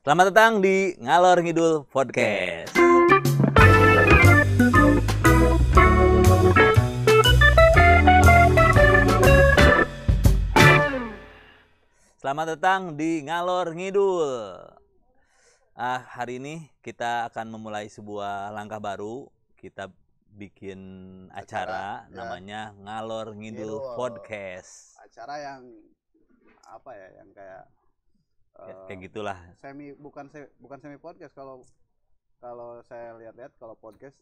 Selamat datang di Ngalor Ngidul Podcast. Selamat datang di Ngalor Ngidul. Hari ini kita akan memulai sebuah langkah baru. Kita bikin acara namanya Ngalor Ngidul Podcast. Acara yang apa ya, yang kayak kayak gitulah. Bukan semi podcast. Kalau saya lihat-lihat, kalau podcast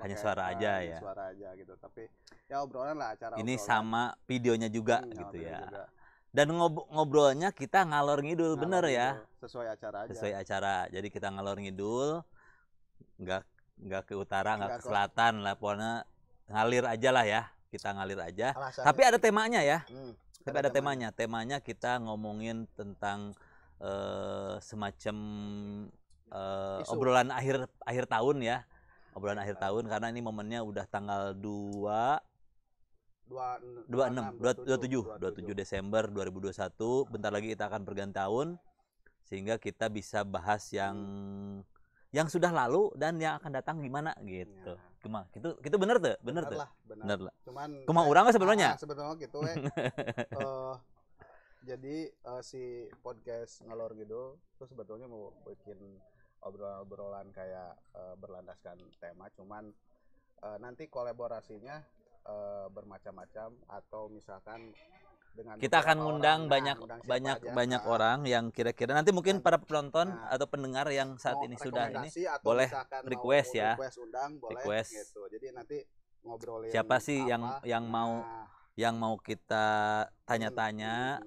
hanya suara aja ya. Suara aja gitu. Tapi ya obrolan lah, acara. Ini obrolan. sama videonya juga gitu ya. Juga. Dan ngobrolnya kita ngalor ngidul, bener ya. Sesuai acara aja. Sesuai acara. Jadi kita ngalor ngidul, nggak ke utara, nggak ke selatan lah, pokoknya ngalir aja lah ya. Kita ngalir aja. Alasannya. Tapi ada temanya ya. Tapi ada temanya. Temanya kita ngomongin tentang semacam obrolan akhir tahun ya. Obrolan akhir tahun, karena ini momennya udah tanggal 27 Desember 2021. Bentar lagi kita akan pergantian tahun, sehingga kita bisa bahas yang sudah lalu dan yang akan datang gimana gitu. Cuma itu bener tuh, bener lah. Cuman cuma orang nggak sebenarnya. Sebetulnya gitu jadi si podcast Ngalor Ngidul itu sebetulnya mau bikin obrolan kayak berlandaskan tema, cuman nanti kolaborasinya bermacam-macam, atau misalkan dengan kita akan ngundang banyak orang yang kira-kira nanti mungkin para penonton atau pendengar yang saat ini sudah ini boleh request ya, request gitu. Jadi nanti ngobrolin siapa sih yang mau kita tanya-tanya.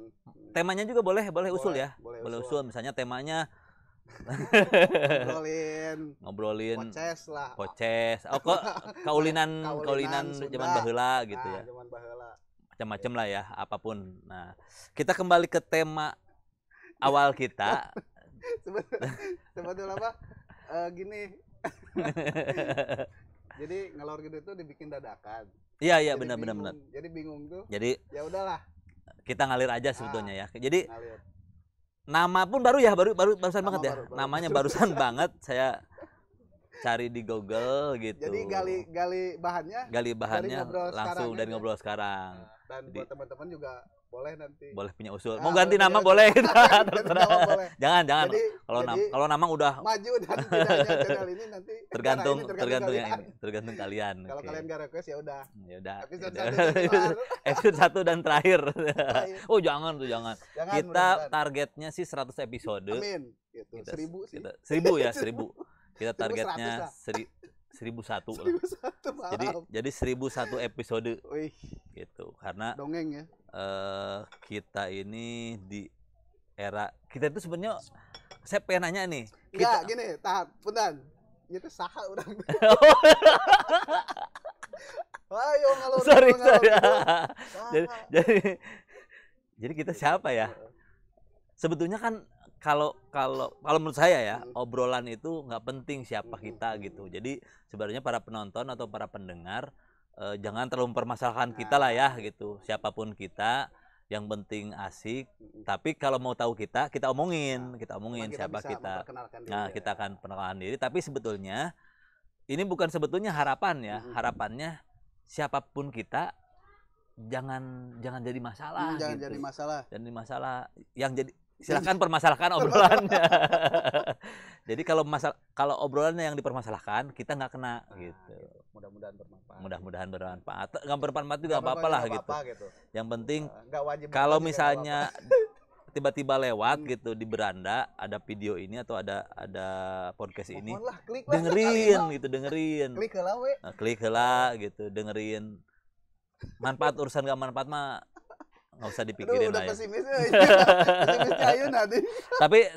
Temanya juga boleh usul ya, boleh usul. Misalnya temanya ngobrolin poces. Oh, kok kaulinan zaman baheula gitu ya. Macam-macam lah ya, apapun. Nah, kita kembali ke tema awal kita. Sebetulnya apa? Gini. Jadi Ngalor Ngidul itu dibikin dadakan. Iya, benar. Jadi bingung tuh. Jadi ya udahlah. Kita ngalir aja sebetulnya ya. Jadi nama pun barusan banget ya. Namanya barusan banget saya cari di Google gitu. Jadi gali bahannya langsung dari ngobrol sekarang. Dan buat teman-teman juga boleh nanti. Boleh punya usul. Mau ganti nama boleh. Jangan. Kalau nama udah maju dan tidaknya channel ini nanti tergantung kalian. Kalau kalian gak request ya udah. Episode 1 dan terakhir. Oh, jangan. Kita targetnya sih 100 episode. Amin. Gitu. 1000 sih. 1000 ya, 1000. Kita targetnya 1001 lah. Jadi 1001 episode. Wih. Gitu. Karena dongeng ya. Kita ini di era kita itu sebenarnya, saya pengen nanya nih. Enggak, gini, tahan, punten. Itu saha urang. Ayo ngalor. Sorry. Jadi kita siapa ya? Sebetulnya kan kalau menurut saya ya, obrolan itu nggak penting siapa kita gitu. Jadi sebenarnya para penonton atau para pendengar jangan terlalu mempermasalahkan kita lah ya gitu. Siapapun kita, yang penting asik. Tapi kalau mau tahu kita omongin siapa kita. Nah, kita akan perkenalkan diri. Tapi sebetulnya ini bukan sebetulnya harapan ya. Harapannya siapapun kita jangan jadi masalah. Jangan jadi masalah. Yang jadi silakan permasalahkan obrolannya. Jadi kalau obrolannya yang dipermasalahkan, kita nggak kena gitu. Mudah-mudahan bermanfaat. Nggak bermanfaat juga nggak apa-apa lah gitu. Yang penting kalau misalnya tiba-tiba lewat gitu di beranda ada video ini atau ada podcast ini, dengerin. Klik lah gitu, dengerin. Manfaat urusan nggak manfaat mah nggak usah dipikirin lah ya. Pesimisnya ayo nanti.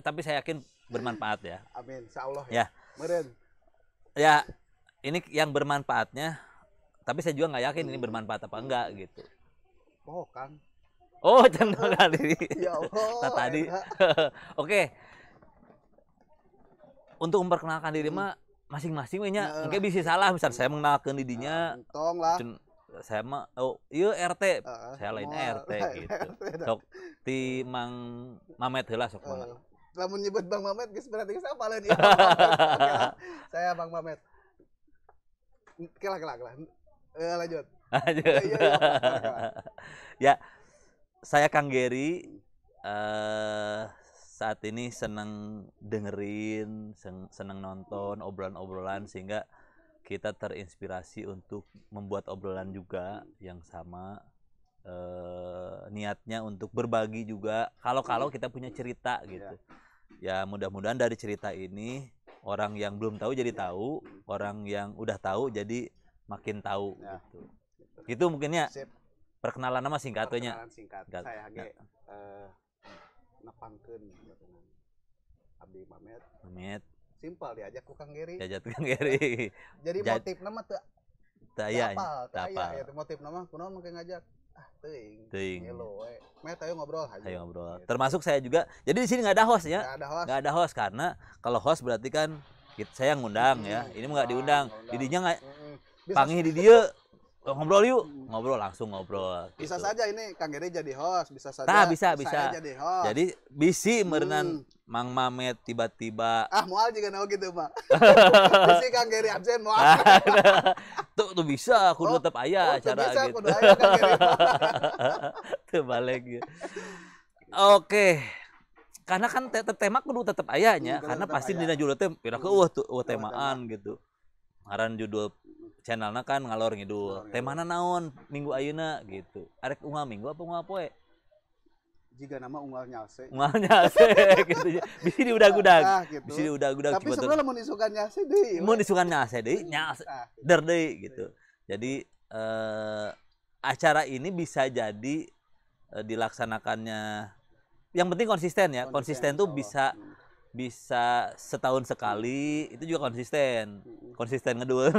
Tapi saya yakin bermanfaat ya. Amin, insyaallah ya. Meren. Ya, ini yang bermanfaatnya. Tapi saya juga nggak yakin ini bermanfaat apa enggak gitu. Oh, Kang. Oh, channel kali. Ya Allah. Tadi. Oke. Untuk memperkenalkan diri mah masing-masing nya engke bisa salah. Misal saya mengenalkan didinya. Tong lah. Saya mah RT. Saya lain RT gitu. Sok ti Mang Mamet heula sok mah. lamun nyebut Bang Mamet geus berarti geus apa lain ieu Bang Mamet. Oke lah, saya Bang Mamet. Kela. Lanjut. Iya, Ya, saya Kang Gary saat ini senang dengerin, senang nonton obrolan-obrolan sehingga kita terinspirasi untuk membuat obrolan juga yang sama. Niatnya untuk berbagi juga kalau kita punya cerita gitu. Ya mudah-mudahan dari cerita ini orang yang belum tahu jadi tahu, orang yang udah tahu jadi makin tahu gitu. Gitu mungkinnya. Perkenalan nama singkatnya. Singkat. Saya ge nepangkeun Abdi Mamet. Simpel diajak ku Kang Gary. Jadi motif nama teu aya. Eta motif nama kunaon make ngajak. Teuing. Hello we. Met ayo ngobrol aja. Ayo ngobrol. Termasuk saya juga. Jadi di sini nggak ada host ya. Nggak ada host karena kalau host berarti kan saya yang ngundang ya. Ini nggak diundang. Didinya nggak panggil di dia. Ngobrol yuk, langsung ngobrol. Bisa gitu. Saja ini Kang Gary jadi host, bisa saja. Bisa. Saya jadi host. Jadi bisi merenang Mang Mamet tiba-tiba. Moal juga nau gitu Pak. Bisi Kang Gary absen moal. tuh bisa, kudu tetap aya acara bisa, gitu. Kudu aya Kang Gary. Tuh balik gitu. Oke. Karena kan tema kudu tetap ayanya, karena pasti dina judul teh pira ke temaan gitu. Ngaran judul channelna kan ngalor ngidul. Temana naon minggu ayeuna gitu. Arek unggal minggu apa unggal poe? Jika nama unggal nyalse. Gitu. Bisa diudag-udag. Gitu. Bisa diudag-udag. Tapi sebenarnya mun isukan nyalse deui. Mun isukan nyalse deui, der deui gitu. Jadi acara ini bisa jadi dilaksanakannya, yang penting konsisten ya. Konsisten tuh bisa setahun sekali, itu juga konsisten ngedul.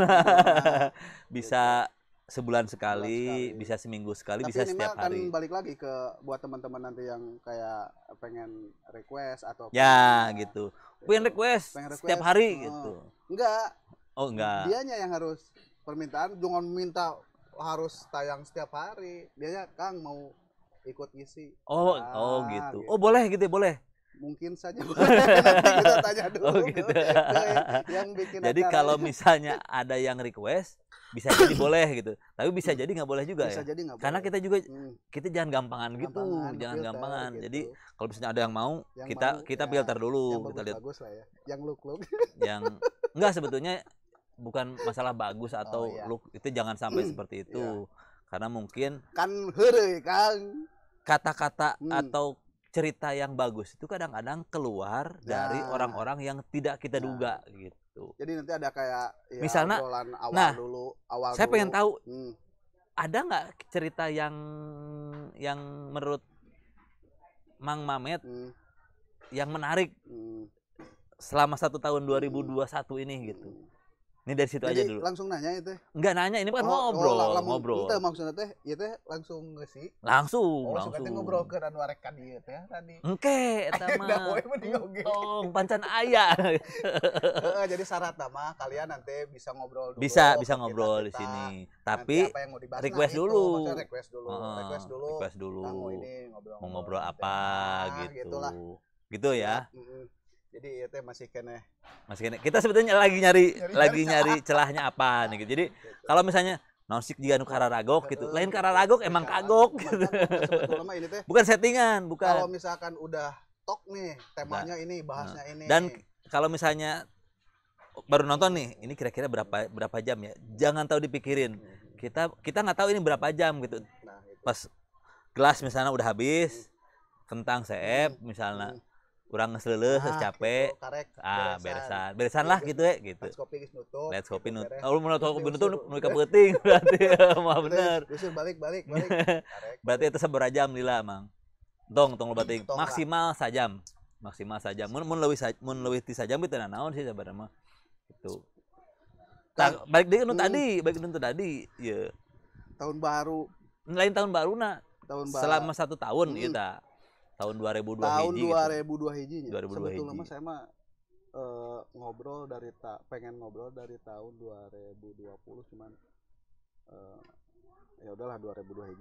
Bisa sebulan sekali, bisa seminggu sekali. Tapi bisa setiap hari. Kan balik lagi ke buat teman-teman nanti yang kayak pengen request atau gitu. Pengen request setiap hari gitu. Enggak. Dianya yang harus permintaan, jangan minta harus tayang setiap hari. Dianya Kang mau ikut ngisi. Gitu. Boleh gitu ya, boleh. Mungkin saja nanti kita tanya dulu gitu. Yang bikin jadi kalau misalnya ada yang request bisa jadi boleh gitu, tapi bisa jadi nggak boleh juga bisa ya, jadi karena kita juga kita jangan gampangan gitu, jangan gampangan gitu. Jadi kalau misalnya ada yang mau yang kita filter dulu, yang kita lihat bagus lah ya, yang look yang enggak, sebetulnya bukan masalah bagus atau look, itu jangan sampai seperti itu, karena mungkin kan heureuy Kang, kata-kata atau cerita yang bagus itu kadang-kadang keluar dari orang-orang yang tidak kita duga gitu. Jadi nanti ada kayak misalnya awal saya pengen tahu ada nggak cerita yang menurut Mang Mamet yang menarik selama 1 tahun 2021 ini gitu. Ini dari situ aja dulu. Langsung nanya itu? Enggak nanya, ini kan ngobrol. Itu maksudnya teh, ya teh langsung nggak sih? Langsung. Suka ngobrol ke anu arek ka dieu teh tadi. Engke eta mah. Pancan aya. Jadi syarat mah kalian nanti bisa ngobrol dulu. Bisa ngobrol di sini. Tapi request dulu. Request dulu. Mau ngobrol apa gitu. Gitu ya. Jadi itu masih kene. Kita sebetulnya lagi nyari celahnya apa nih gitu. Jadi kalau misalnya nonsik juga nu kararagok gitu. Lain kararagok emang kagok gitu. Bukan settingan, bukan. Kalau misalkan udah tok nih, temanya ini, bahasnya ini. Dan kalau misalnya baru nonton nih, ini kira-kira berapa jam ya? Jangan tahu dipikirin. Kita nggak tahu ini berapa jam gitu. Pas gelas misalnya udah habis, kentang seep misalnya. Kurang ngeseleuh, capek, beresan lah gitu ya gitu. Let's kopi nutup. Kalau menurut kopi nutup nu kapeuting berarti mah bener. Usir balik. Berarti itu sabaraha jam lila Mang. Tong bating maksimal sajam. Mun leuwih ti sajam teh naon sih sabaraha mah. Gitu. Balik deui nu tadi, ieu. Tahun baru. Lain tahun baruna. Selama 1 tahun ieu tah. Tahun 2002 hiji. Sebetulnya mah saya mah pengen ngobrol dari tahun 2020, cuman ya udahlah 2002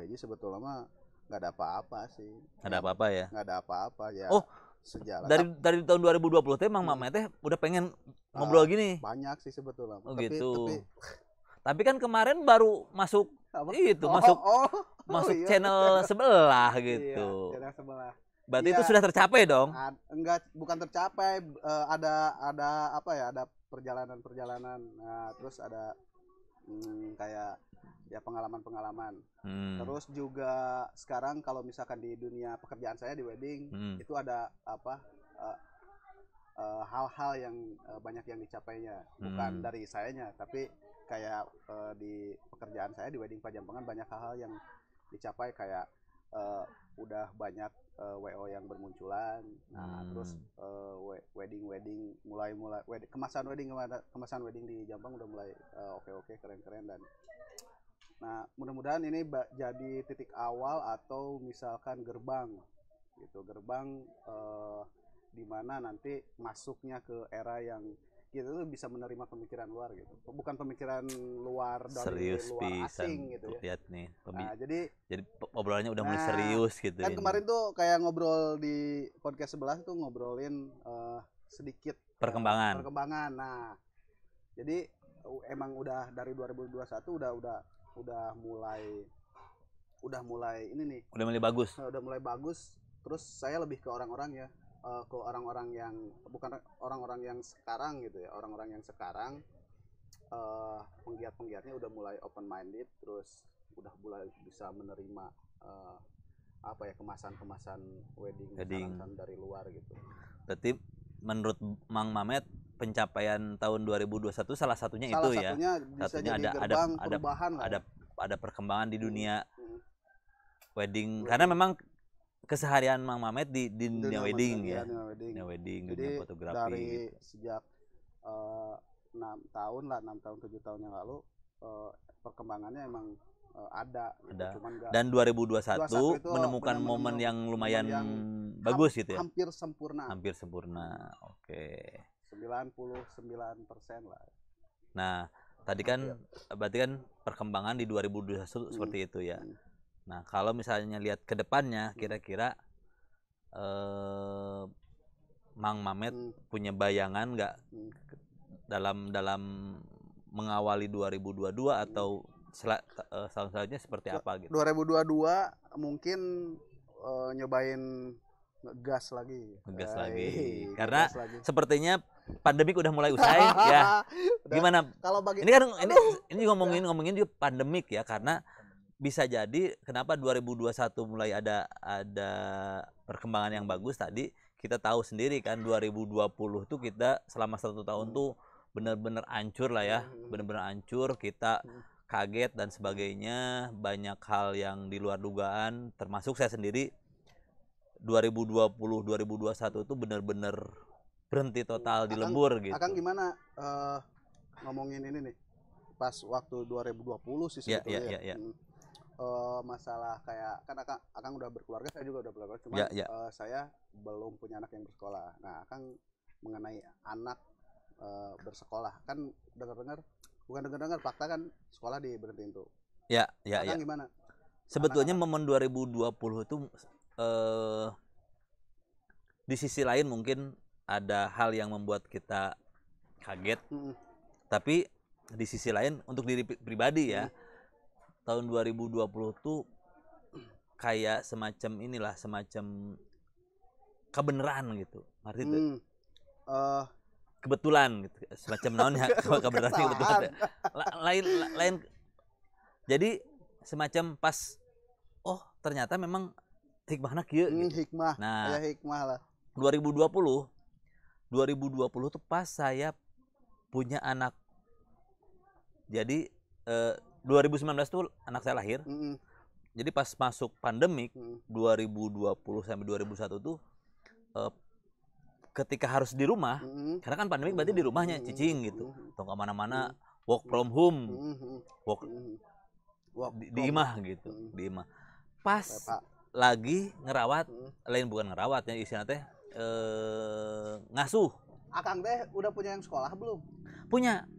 hiji sebetulnya mah nggak ada apa-apa sih. Nggak ada apa-apa ya. Nggak ada apa-apa ya. sejalan. Dari tahun 2020 teh Mang Mamet teh udah pengen ngobrol gini. Banyak sih sebetulnya. Oh, gitu. Tapi kan kemarin baru masuk masuk iya. channel sebelah gitu. Iya, channel sebelah. Berarti itu sudah tercapai dong? Enggak, bukan tercapai. Ada apa ya? Ada perjalanan. Nah, terus ada kayak ya pengalaman. Terus juga sekarang kalau misalkan di dunia pekerjaan saya di wedding itu ada apa hal-hal yang banyak yang dicapainya, bukan dari sayanya, tapi kayak di pekerjaan saya di wedding Pajampengan banyak hal-hal yang dicapai, kayak udah banyak WO yang bermunculan. Nah, terus wedding mulai kemasan wedding di Jampang udah mulai oke keren-keren. Dan nah, mudah-mudahan ini jadi titik awal atau misalkan gerbang di mana nanti masuknya ke era yang kita tuh bisa menerima pemikiran luar gitu, bukan pemikiran luar dari serius luar asing gitu ya. Lihat nih, nah, jadi obrolannya udah mulai serius gitu. Kan kemarin tuh kayak ngobrol di podcast sebelah tuh ngobrolin sedikit perkembangan. Nah, jadi emang udah dari 2021 udah mulai ini nih. Udah mulai bagus. Udah mulai bagus. Terus saya lebih ke orang-orang ya, ke orang-orang yang bukan orang-orang yang sekarang gitu ya. Orang-orang yang sekarang penggiat-penggiatnya udah mulai open minded, terus udah mulai bisa menerima apa ya, kemasan wedding dari luar gitu. Berarti menurut Mang Mamet pencapaian tahun 2021 salah satunya itu ya. Satunya ada perkembangan di dunia wedding, karena memang keseharian Mang Mamet di dunia wedding ya. Dunia wedding, dunia fotografi. Dari gitu. Sejak 6 tahun 7 tahun yang lalu perkembangannya emang ada. Cuman dan 2021 menemukan momen yang lumayan bagus gitu ya. Hampir sempurna. Oke. 99% lah. Nah, tadi kan berarti kan perkembangan di 2021 seperti itu ya. Nah, kalau misalnya lihat ke depannya, kira-kira Mang Mamet punya bayangan nggak dalam mengawali 2022 atau selanjutnya seperti apa gitu? 2022 mungkin nyobain ngegas lagi. Karena sepertinya pandemik udah mulai usai ya. Gimana? Kalau ini kan ini ngomongin juga pandemik ya, karena bisa jadi kenapa 2021 mulai ada perkembangan yang bagus. Tadi kita tahu sendiri kan 2020 tuh kita selama 1 tahun tuh benar-benar hancur lah ya, benar-benar hancur, kita kaget dan sebagainya, banyak hal yang di luar dugaan, termasuk saya sendiri 2020 2021 tuh benar-benar berhenti total di lembur gitu. Akang gimana ngomongin ini nih pas waktu 2020 sih sebetulnya. Ya. Masalah kayak kan Akang udah berkeluarga, saya juga udah berkeluarga, cuma saya belum punya anak yang bersekolah. Nah, Akang mengenai anak bersekolah, kan bukan dengar fakta kan sekolah diberhentiin tuh. Akang gimana? Sebetulnya momen 2020 itu di sisi lain mungkin ada hal yang membuat kita kaget, tapi di sisi lain untuk diri pribadi ya, tahun 2020 tuh kayak semacam kebenaran gitu, arti itu kebetulan gitu, semacam naonnya kebenaran kebetulan lain jadi semacam pas ternyata memang hikmahna kieu gitu. Nah, hikmah lah. 2020 tuh pas saya punya anak. Jadi 2019 tuh anak saya lahir. Jadi pas masuk pandemik 2020 sampai 2021 tuh ketika harus di rumah, karena kan pandemik berarti di rumahnya cicing gitu, atau kemana-mana work from home, di imah gitu, di imah. Pas lagi ngerawat, bukan ngerawat ya istilahnya teh, ngasuh. Akang teh udah punya yang sekolah belum? Punya.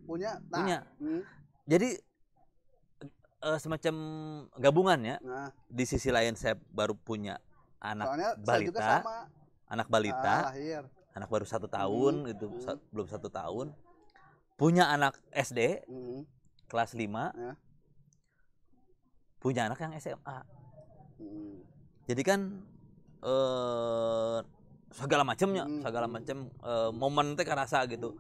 Jadi semacam gabungan ya. Di sisi lain saya baru punya anak balita. anak balita, lahir. anak baru 1 tahun gitu, belum 1 tahun, punya anak SD kelas 5, Ya. punya anak yang SMA. Jadi kan segala macamnya, momen teh kerasa gitu.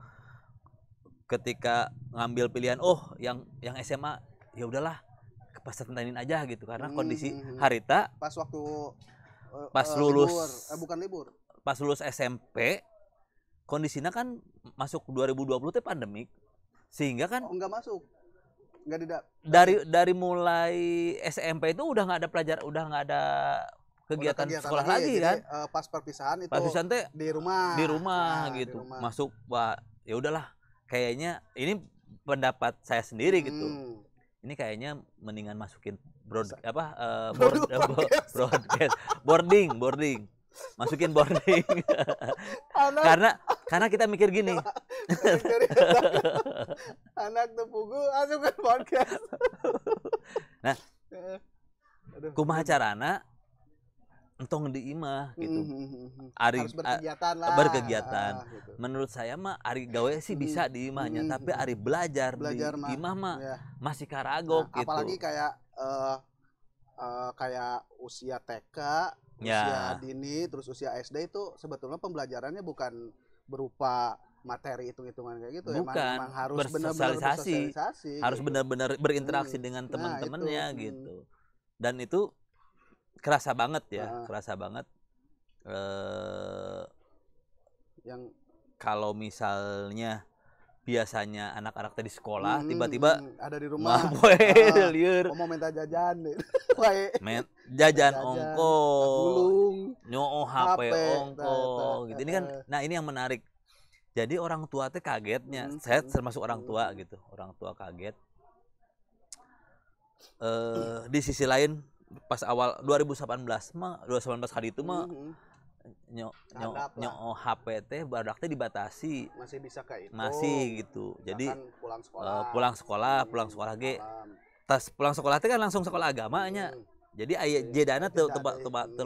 Ketika ngambil pilihan, yang SMA ya udahlah ke pesantrenin aja gitu, karena kondisi harita Pas waktu pas lulus libur. Bukan libur. Pas lulus SMP kondisinya kan masuk 2020 teh pandemik, sehingga kan nggak masuk, nggak dari mulai SMP itu udah nggak ada udah nggak ada kegiatan sekolah lagi kan. Jadi, pas perpisahan itu teh di rumah gitu. Di rumah. Masuk, wah ya udahlah, kayaknya ini pendapat saya sendiri gitu. Ini kayaknya mendingan masukin boarding. Masukin boarding. karena kita mikir gini. Anak tepugu masukin podcast. Nah, kumaha carana entong di imah gitu. Harus berkegiatan lah. Gitu. Menurut saya mah ari gawe sih bisa di imahnya, tapi ari belajar di imah mah masih karagok gitu. Apalagi kayak kayak usia TK, usia dini, terus usia SD itu sebetulnya pembelajarannya bukan berupa materi hitung-hitungan kayak gitu. Emang harus benar-benar bersosialisasi. Harus benar-benar berinteraksi dengan teman-temannya gitu. Dan itu kerasa banget ya, kerasa banget. Yang kalau misalnya biasanya anak-anak tadi sekolah tiba-tiba ada di rumah, mau minta jajan, jajan ongko, nyoo HP ongko, gitu. Ini kan, nah ini yang menarik. Jadi orang tua teh kagetnya, saya termasuk orang tua gitu, orang tua kaget. Di sisi lain pas awal 2018 hari itu mah nyok HP teh barudak teh dibatasi, masih bisa kayak itu, masih gitu. Jadi pulang sekolah ge tas pulang sekolah teh kan langsung sekolah agamanya. Jadi aya jedana teu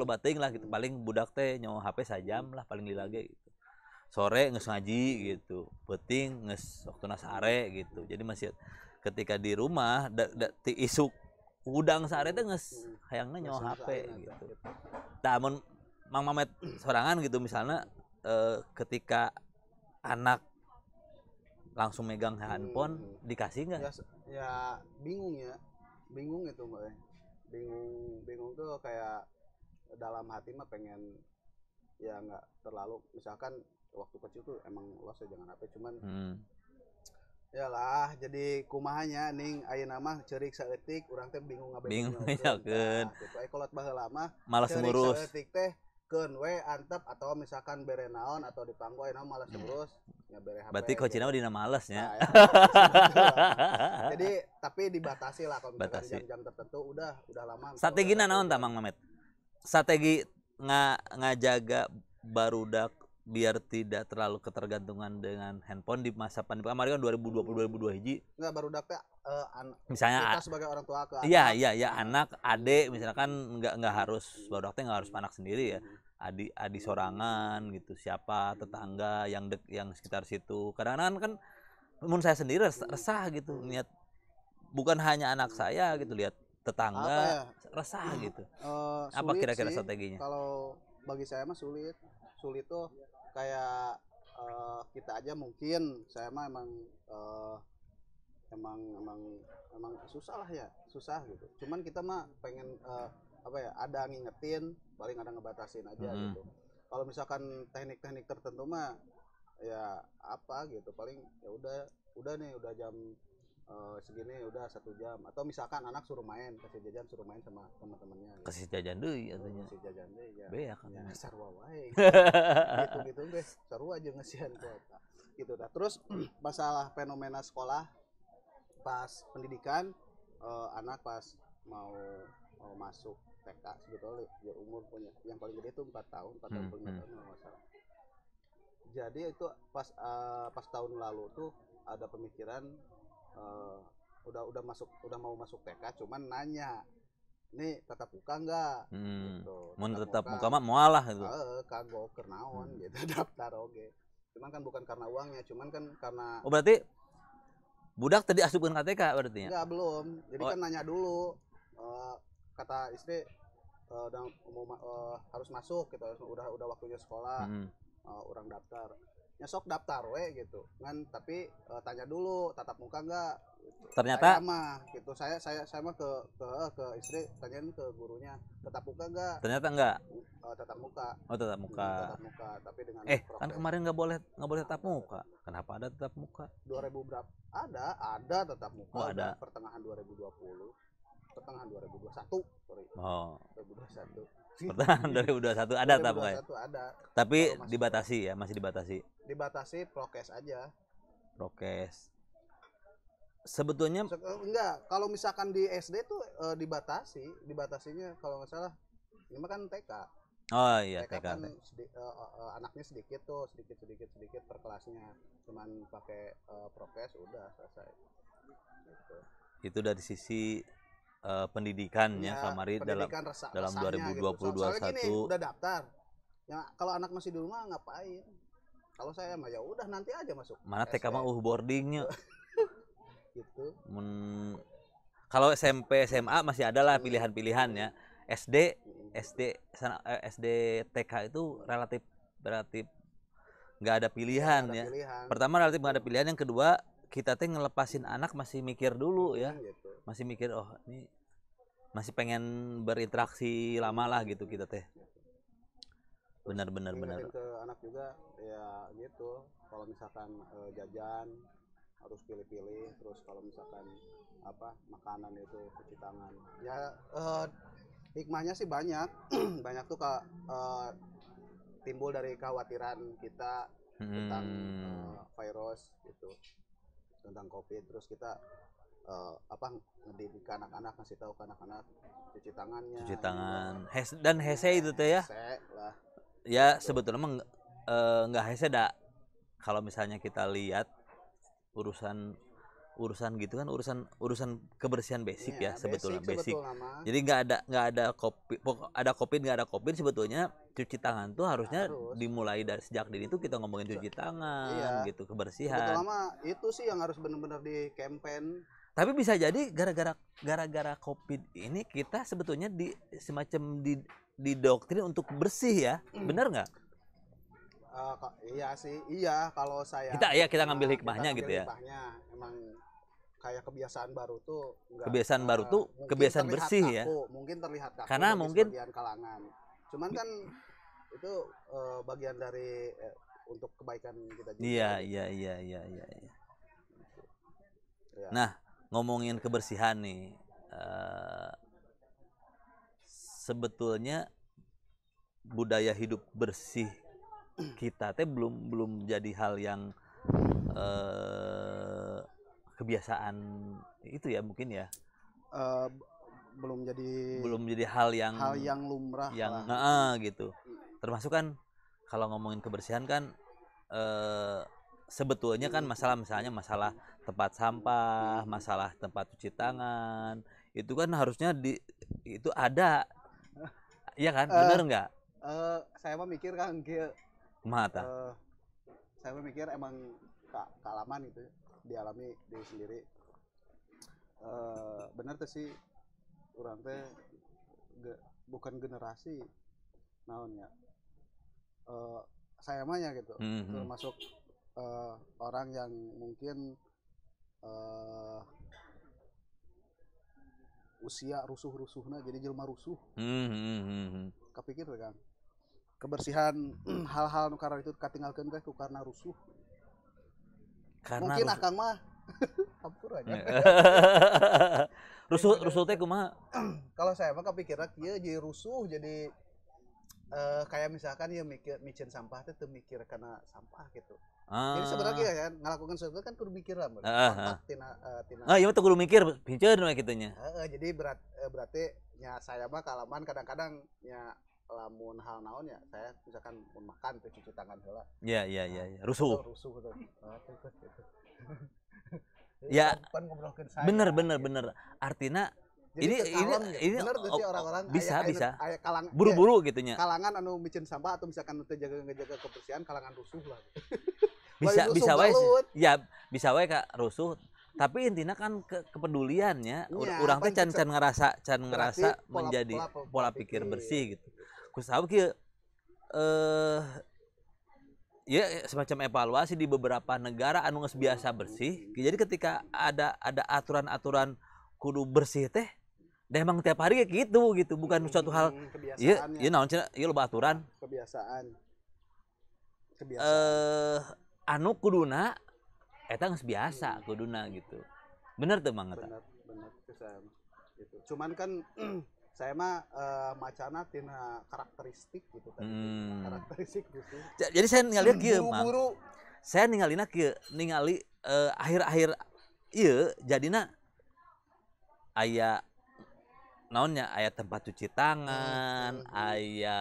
bateuing lah gitu, paling budak teh nyok HP sajam lah paling dilage gitu. Sore geus ngaji gitu, peuting geus waktuna sare gitu. Jadi masih ketika di rumah ti isuk udang sare teh geus hayangna nyawa HP gitu. Tah mun Mang Mamet sorangan gitu misalnya ketika anak langsung megang handphone dikasih nggak? Ya bingung itu Mbak. Bingung tuh kayak dalam hati mah pengen ya nggak terlalu, misalkan waktu kecil tuh emang luas ya jangan HP, cuman yalah jadi kumahanya ning ayeuna mah ceurik saeutik urang teh bingung ngabeungkeun gitu. Kolot baheula mah malas ngurus saeutik teh keun we antep atau misalkan bere naon atau dipanggo ayeuna malas ngurus nya bere HP. Berarti kocina mah dina malesnya. Jadi tapi dibatasi lah kalau misalkan jam-jam tertentu udah lama. Strategina naon tah Mang Mamet? Strategi ngajaga barudak biar tidak terlalu ketergantungan dengan handphone di masa pandemi kemarin kan 2020 hiji. Enggak, barudak teh misalnya kita sebagai orang tua ke anak. Iya, anak, adik misalkan enggak harus barudak teh enggak harus anak sendiri ya. Adik sorangan gitu, siapa tetangga yang sekitar situ. Kadang-kadang kan mun saya sendiri resah gitu lihat bukan hanya anak saya gitu, lihat tetangga resah gitu. Apa kira-kira strateginya? Kalau bagi saya mah sulit tuh kayak kita aja mungkin saya mah emang susah gitu. Cuman kita mah pengen ada ngingetin, paling ada ngebatasin aja gitu. Kalau misalkan teknik-teknik tertentu mah ya apa gitu, paling ya udah nih udah jam segini udah 1 jam, atau misalkan anak suruh main, kasih jajan suruh main sama teman-temannya gitu. Kasih jajan deui artinya. Kasih jajan deui ya. Beak kan. Ya sarua wae. Gitu deh, sarua aja ngesian kuota. Gitu dah. Terus masalah fenomena sekolah pas pendidikan, anak pas mau masuk TK sebetulnya ya umur punya yang paling gede itu 4 tahun 5 tahun masalah. Jadi itu pas tahun lalu tuh ada pemikiran udah mau masuk TK, cuman nanya ini tatap muka enggak gitu. Mun tetap muka mah moal lah gitu. Kagok keur naon gitu daftar oge. Cuman kan bukan karena uangnya, cuman kan karena Berarti budak tadi asupkeun KTK berarti ya? enggak, belum. Jadi kan nanya dulu. Kata istri udah harus masuk gitu, udah waktunya sekolah. Orang daftar. Ya sok daftar we gitu. Kan tapi tanya dulu tatap muka enggak? Gitu. Ternyata saya mah gitu. Saya mah ke istri tanyain ke gurunya, tatap muka enggak? Ternyata enggak. Tatap muka. Oh, tatap muka. Tatap muka, tapi dengan Kan kemarin nggak boleh tatap muka. Kenapa ada tatap muka? 2000 berapa? Ada tatap muka. Oh, ada. Pertengahan 2020. Pertengahan 2021, sorry. Oh. 2021. Pertengahan 2021 ada tatap muka. Ada. Tapi dibatasi ya, masih dibatasi. Dibatasi prokes aja. Prokes. Sebetulnya enggak, kalau misalkan di SD tuh dibatasinya kalau nggak salah ini mah kan TK. Oh iya, TK kan TK. anaknya sedikit per kelasnya, cuman pakai prokes udah selesai. Gitu. Itu dari sisi pendidikannya ya, kamari dalam 2020-2021 gitu. Gini, udah daftar. Ya kalau anak masih di rumah ngapain? Kalau saya mah ya udah nanti aja masuk. Mana TK mah boardingnya. Gitu. Kalau SMP SMA masih ada lah pilihan-pilihan ya. SD TK itu relatif nggak ada pilihan ya. Pertama relatif nggak ada pilihan, yang kedua kita teh ngelepasin anak masih mikir dulu ya. Gitu. Masih mikir ini masih pengen berinteraksi lama lah gitu kita teh. Benar. Ke anak juga ya gitu. Kalau misalkan jajan harus pilih-pilih, terus kalau misalkan makanan itu cuci tangan. Ya hikmahnya sih banyak. Banyak tuh timbul dari kekhawatiran kita tentang virus gitu, tentang COVID. Terus kita ngedidik anak-anak, ngasih tahu ke anak-anak cuci tangannya. Cuci tangan. Dan hese itu teh ya. Hese lah. Ya sebetulnya nggak hese dah. Kalau misalnya kita lihat urusan gitu kan urusan kebersihan basic ya sebetulnya basic. Jadi nggak ada COVID nggak ada COVID sebetulnya cuci tangan tuh harusnya dimulai dari sejak dini tuh kita ngomongin cuci tangan gitu, kebersihan. Sebetulnya itu sih yang harus benar-benar di campaign. Tapi bisa jadi gara-gara COVID ini kita sebetulnya semacam didoktrin untuk bersih ya, benar nggak? Iya sih, kalau saya kita ngambil hikmahnya gitu ya. Emang kayak kebiasaan baru tuh kebiasaan bersih kaku, ya. Mungkin terlihat kaku karena mungkin sebagian kalangan. Cuman kan itu bagian dari untuk kebaikan kita juga. Iya. Nah, ngomongin kebersihan nih. Sebetulnya budaya hidup bersih kita teh belum jadi hal yang kebiasaan itu ya mungkin ya. Belum jadi hal yang lumrah gitu. Termasuk kan kalau ngomongin kebersihan kan sebetulnya kan misalnya masalah tempat sampah, masalah tempat cuci tangan, itu kan harusnya itu ada. Iya kan? Bener nggak? Saya mah mikir kan mata. Saya mikir emang kealaman itu dialami diri sendiri. Benar tuh sih, orang teh bukan generasi naonnya. Saya mah ya gitu, termasuk orang yang mungkin usia rusuh-rusuhna jadi jelma rusuh. Kepikir kan kebersihan hal-hal karena itu katinggalkeun teh karena rusuh. Mungkin akang mah hampur aja. rusuh teh kumaha? Kalau saya mah kepikiran kieu jadi rusuh, jadi kayak misalkan ya micin sampah teh teu mikir karena sampah gitu. Jadi sebenarnya kan ngelakukan sesuatu kan kudu mikir lah. Iya mah teu kudu mikir, pinceun we kitu nya. Jadi berarti nya saya mah kalaman kadang-kadang nya lamun hal naon ya saya misalkan mun makan teh cuci tangan heula. Iya. Rusuh tuh. Ya. Bener. Artinya Jadi kekalem gitu. ini Bener tuh sih orang-orang bisa aya kalang buru-buru gitunya. kalangan anu micin sampah atau misalkan teu ngejaga kebersihan kalangan rusuh lah. Bisa wae ya bisa wae Kak rusuh, tapi intinya kan kepeduliannya urang teh can ngerasa menjadi pola pikir bersih gitu. Kusaha kieu ya semacam evaluasi di beberapa negara anu geus biasa bersih. Jadi ketika ada aturan-aturan kudu bersih teh dah emang tiap hari kayak gitu bukan suatu hal iya naon cenah ieu loba aturan kebiasaan anu kuduna eta geus biasa kuduna gitu. Bener tuh Mang eta. Bener gitu. Cuman kan saya mah macana tina karakteristik gitu tadi. Karakteristik gitu. Jadi saya ningali kieu Mang. Saya ningalina kieu, ningali akhir-akhir ieu jadina aya naonnya aya tempat cuci tangan, aya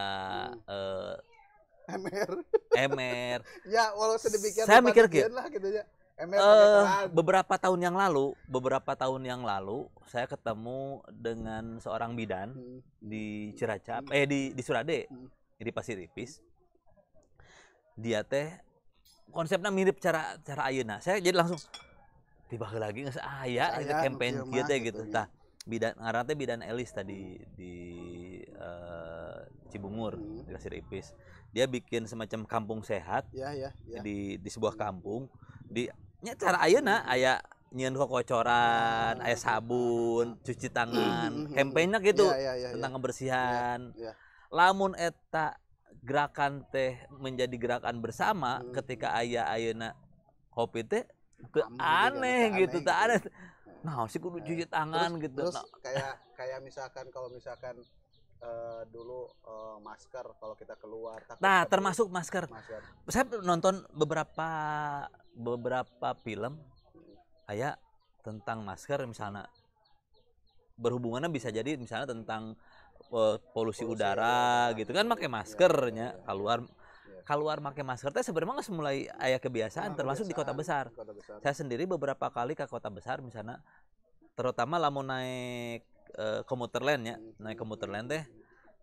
emer. Ya, walau sedemikian saya mikir kieu lah gitu ya. beberapa tahun yang lalu saya ketemu dengan seorang bidan di Cilacap di Surade di Pasir Ipis. Dia teh konsepnya mirip cara ayeuna. Saya jadi langsung tiba lagi geus aya campaign kieu teh gitu. Tah bidan ngaranna teh Bidan Elis tadi di Cibungur di Pasir Ipis. Dia bikin semacam kampung sehat di sebuah kampung di cara ayeuna aya nyieun kocoran, aya sabun, cuci tangan, campaign-nya gitu tentang kebersihan. Lamun eta gerakan teh menjadi gerakan bersama ketika aya ayeuna Covid teh aneh gitu, tak ada. Nah, sih kudu cuci tangan gitu. Terus kayak misalkan kalau dulu masker kalau kita keluar. Nah, termasuk masker. Saya nonton beberapa film kayak tentang masker misalnya berhubungannya bisa jadi misalnya tentang polusi udara gitu kan pakai maskernya keluar pakai masker teh sebenarnya nggak mulai aya kebiasaan termasuk di kota besar. Saya sendiri beberapa kali ke kota besar misalnya terutama lamun naik komuter lain ya naik komuter lain teh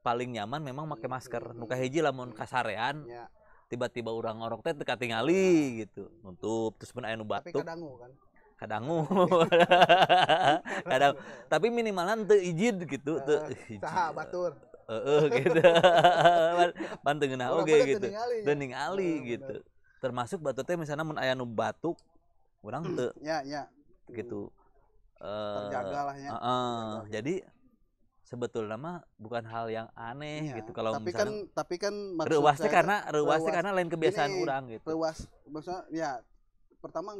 paling nyaman memang pakai masker nu kahiji lamun kasarean tiba-tiba orang ngorok teh teu katingali gitu nutup terus pun aya nu batuk kadangu kadang tapi minimalan teu ijid gitu teu saha batur gitu pan teu ngeunah oge gitu teu ningali gitu termasuk batuk teh misalnya mun aya nu batuk urang teu gitu terjaga lah ya jadi sebetulnya mah bukan hal yang aneh gitu kalau tapi kan reuwas teh karena lain kebiasaan orang gitu. Reuwas maksudnya ya pertama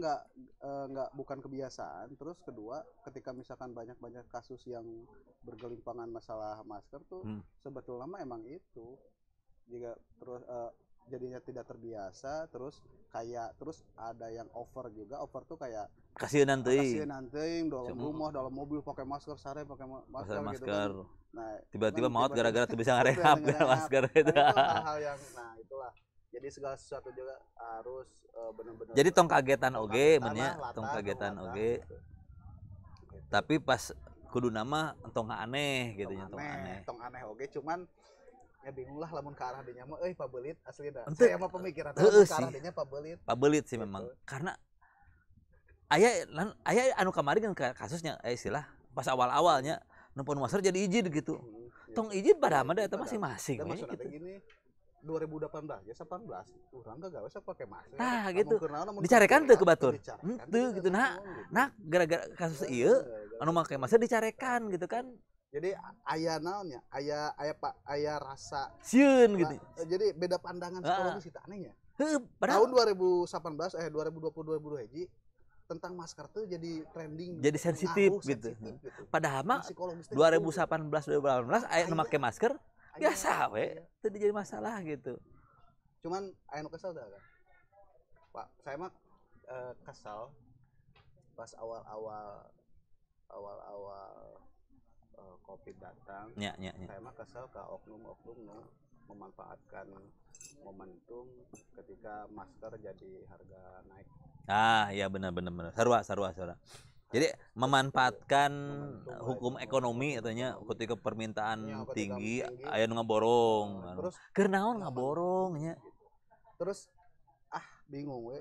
bukan kebiasaan, terus kedua ketika misalkan banyak kasus yang bergelimpangan masalah masker tuh sebetulnya mah emang itu jika terus jadinya tidak terbiasa terus ada yang over tuh kayak kasihan nanti dalam rumah dalam mobil pakai masker sare pakai masker gitu kan. Nah tiba-tiba maut gara-gara tuh bisa ngarehap masker itu hal yang itulah jadi segala sesuatu juga harus benar-benar jadi tong kagetan oge mennya tong kagetan oge gitu. Tapi pas kudu nama tong aneh gitu nya tong aneh oge cuman ya bingung lah lamun ke arah dinya mah pabelit asli dah. Saya mah pemikiran ke arah dinya pabelit. Pabelit sih memang. Karena aya anu kemarin kan kasusnya istilah pas awal-awalnya numpun masker jadi izin gitu. Tong izin pada mah eta masing-masing we gitu. Gini 2018 ya 18 urang gak usah pakai masker. Tah gitu. Dicarekan teu ke batur. Henteu gitu nah gara-gara kasus ieu anu make masker dicarekan gitu kan. Jadi aya naonnya aya rasa sieun gitu jadi beda pandangan psikologis kita anehnya tahun 2018 2020 2021 tentang masker tuh jadi trending jadi sensitif gitu. Padahal mah 2018 2018 aya nu make masker biasa we teu jadi masalah gitu. Cuman aya nu kesel tah Pak saya mah kesal pas awal-awal Covid datang, saya mah kesel ke oknum-oknum memanfaatkan momentum ketika masker jadi harga naik. Ah, iya benar. Sarua. Jadi memanfaatkan hukum ekonomi katanya ketika permintaan Ya, ketika tinggi tinggi. aya nu ngaborong. Terus Keur naon ngaborong nya. terus bingung we.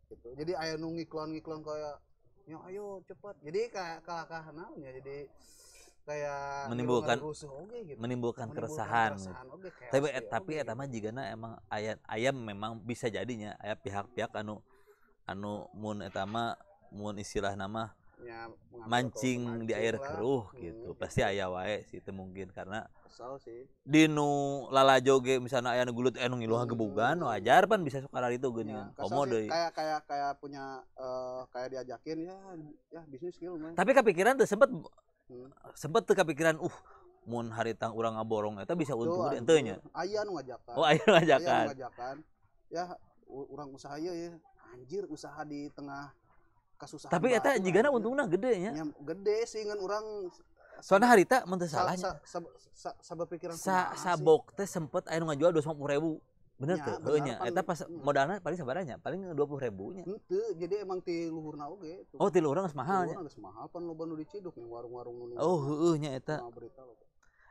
Gitu. Jadi aya nu ngiklan-ngiklan kayak ya ayo cepat. Jadi kayak kalakah naonnya jadi kayak Menimbulkan rusuh oge gitu. menimbulkan keresahan. Oge, chaos Tapi oge, tapi oge. eta mah jigana emang aya memang bisa jadinya aya pihak-pihak anu mun eta mah mun istilah nama Ya, mancing di air lah. keruh gitu. Pasti aya wae sih itu mungkin karena Kesal sih. di nu lalajoge misalnya aya nu gulut nu ngiluh gebugan wajar pan bisa sukarar itu geuningan. Kesal Komo sih, deui. kayak punya kayak diajakin ya bisnis skill mah. Tapi kepikiran tuh Hmm. sempet tuh kepikiran mun haritang urang ngaborong eta bisa untung Tuh, henteu nya. Aya nu ngajakan. Oh aya ngajakan. ngajakan. Ya urang usaha ya anjir usaha di tengah kasusahan. Tapi eta jigana untungna gede nya. Ya, gede sih ngan urang Soalnya harita mun teu salahnya. Sabepikiran Sabok teh sempet aya nu ngajual 250.000. Bener Ya, teu? bener, Heuh nya. pan. Eta pas modalna paling sabaranya? Paling 20.000 nya. Henteu, jadi emang ti luhurna oge. Oh, ti luhurna geus mahal nya. Luhurna geus mahal pan loba nu diciduk nih warung-warung nu. Oh, heueuh nya eta. Berita loba.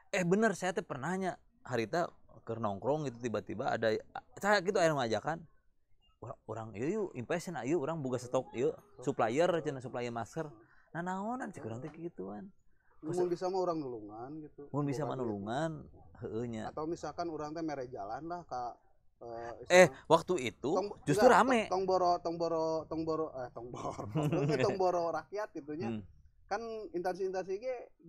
Bener saya teh pernah nya harita keur nongkrong gitu tiba-tiba ada saya gitu aya nu ngajakan. Urang ieu impression ieu urang boga stok ieu supplier cenah supplier masker. Nah naonan cik urang teh kigituan. Mun bisa mah urang nulungan gitu. Mun bisa mah nulungan, heueuh nya. Atau misalkan urang teh mere jalan lah ka waktu itu justru rame. Tongboro rakyat gitunya. Kan instansi-instansi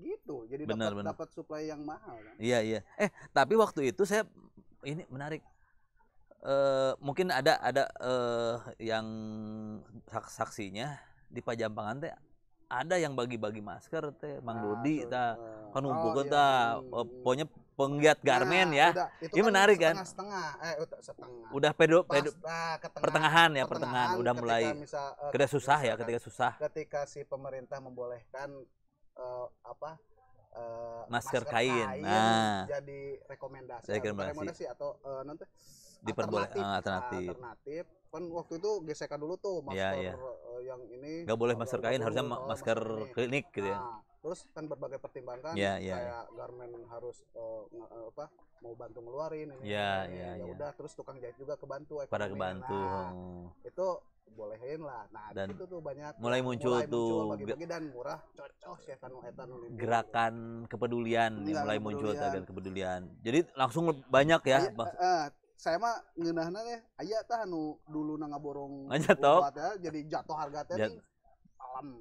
gitu. Jadi dapat supply yang mahal kan. Iya. Tapi waktu itu saya ini menarik. Mungkin ada yang saksinya di Pajampangan teh ada yang bagi-bagi masker teh Mang Dodi tah kan ngumpulkeun tah pokoknya penggiat garmen ya. Ini kan menarik kan? Setengah. Udah pertengahan udah mulai ketika susah ya, ketika si pemerintah membolehkan masker kain. Nah, jadi rekomendasi atau nanti alternatif. Kan waktu itu gesekan dulu tuh masker yang ini nggak boleh masker kain, harusnya masker klinik gitu ya. Terus kan berbagai pertimbangan kayak garmen harus mau bantu ngeluarin ini. Ya udah, terus tukang jahit juga kebantu. Pada kebantu. Itu bolehin lah. Nah, dan itu tuh banyak mulai muncul tuh bagi-bagi dan murah, cocok sih kan gerakan kepedulian mulai muncul gerakan kepedulian. Jadi langsung banyak ya. Saya mah ngeunahna teh aya tah anu dulu ngaborong jatuh jadi jatuh harga teh alam.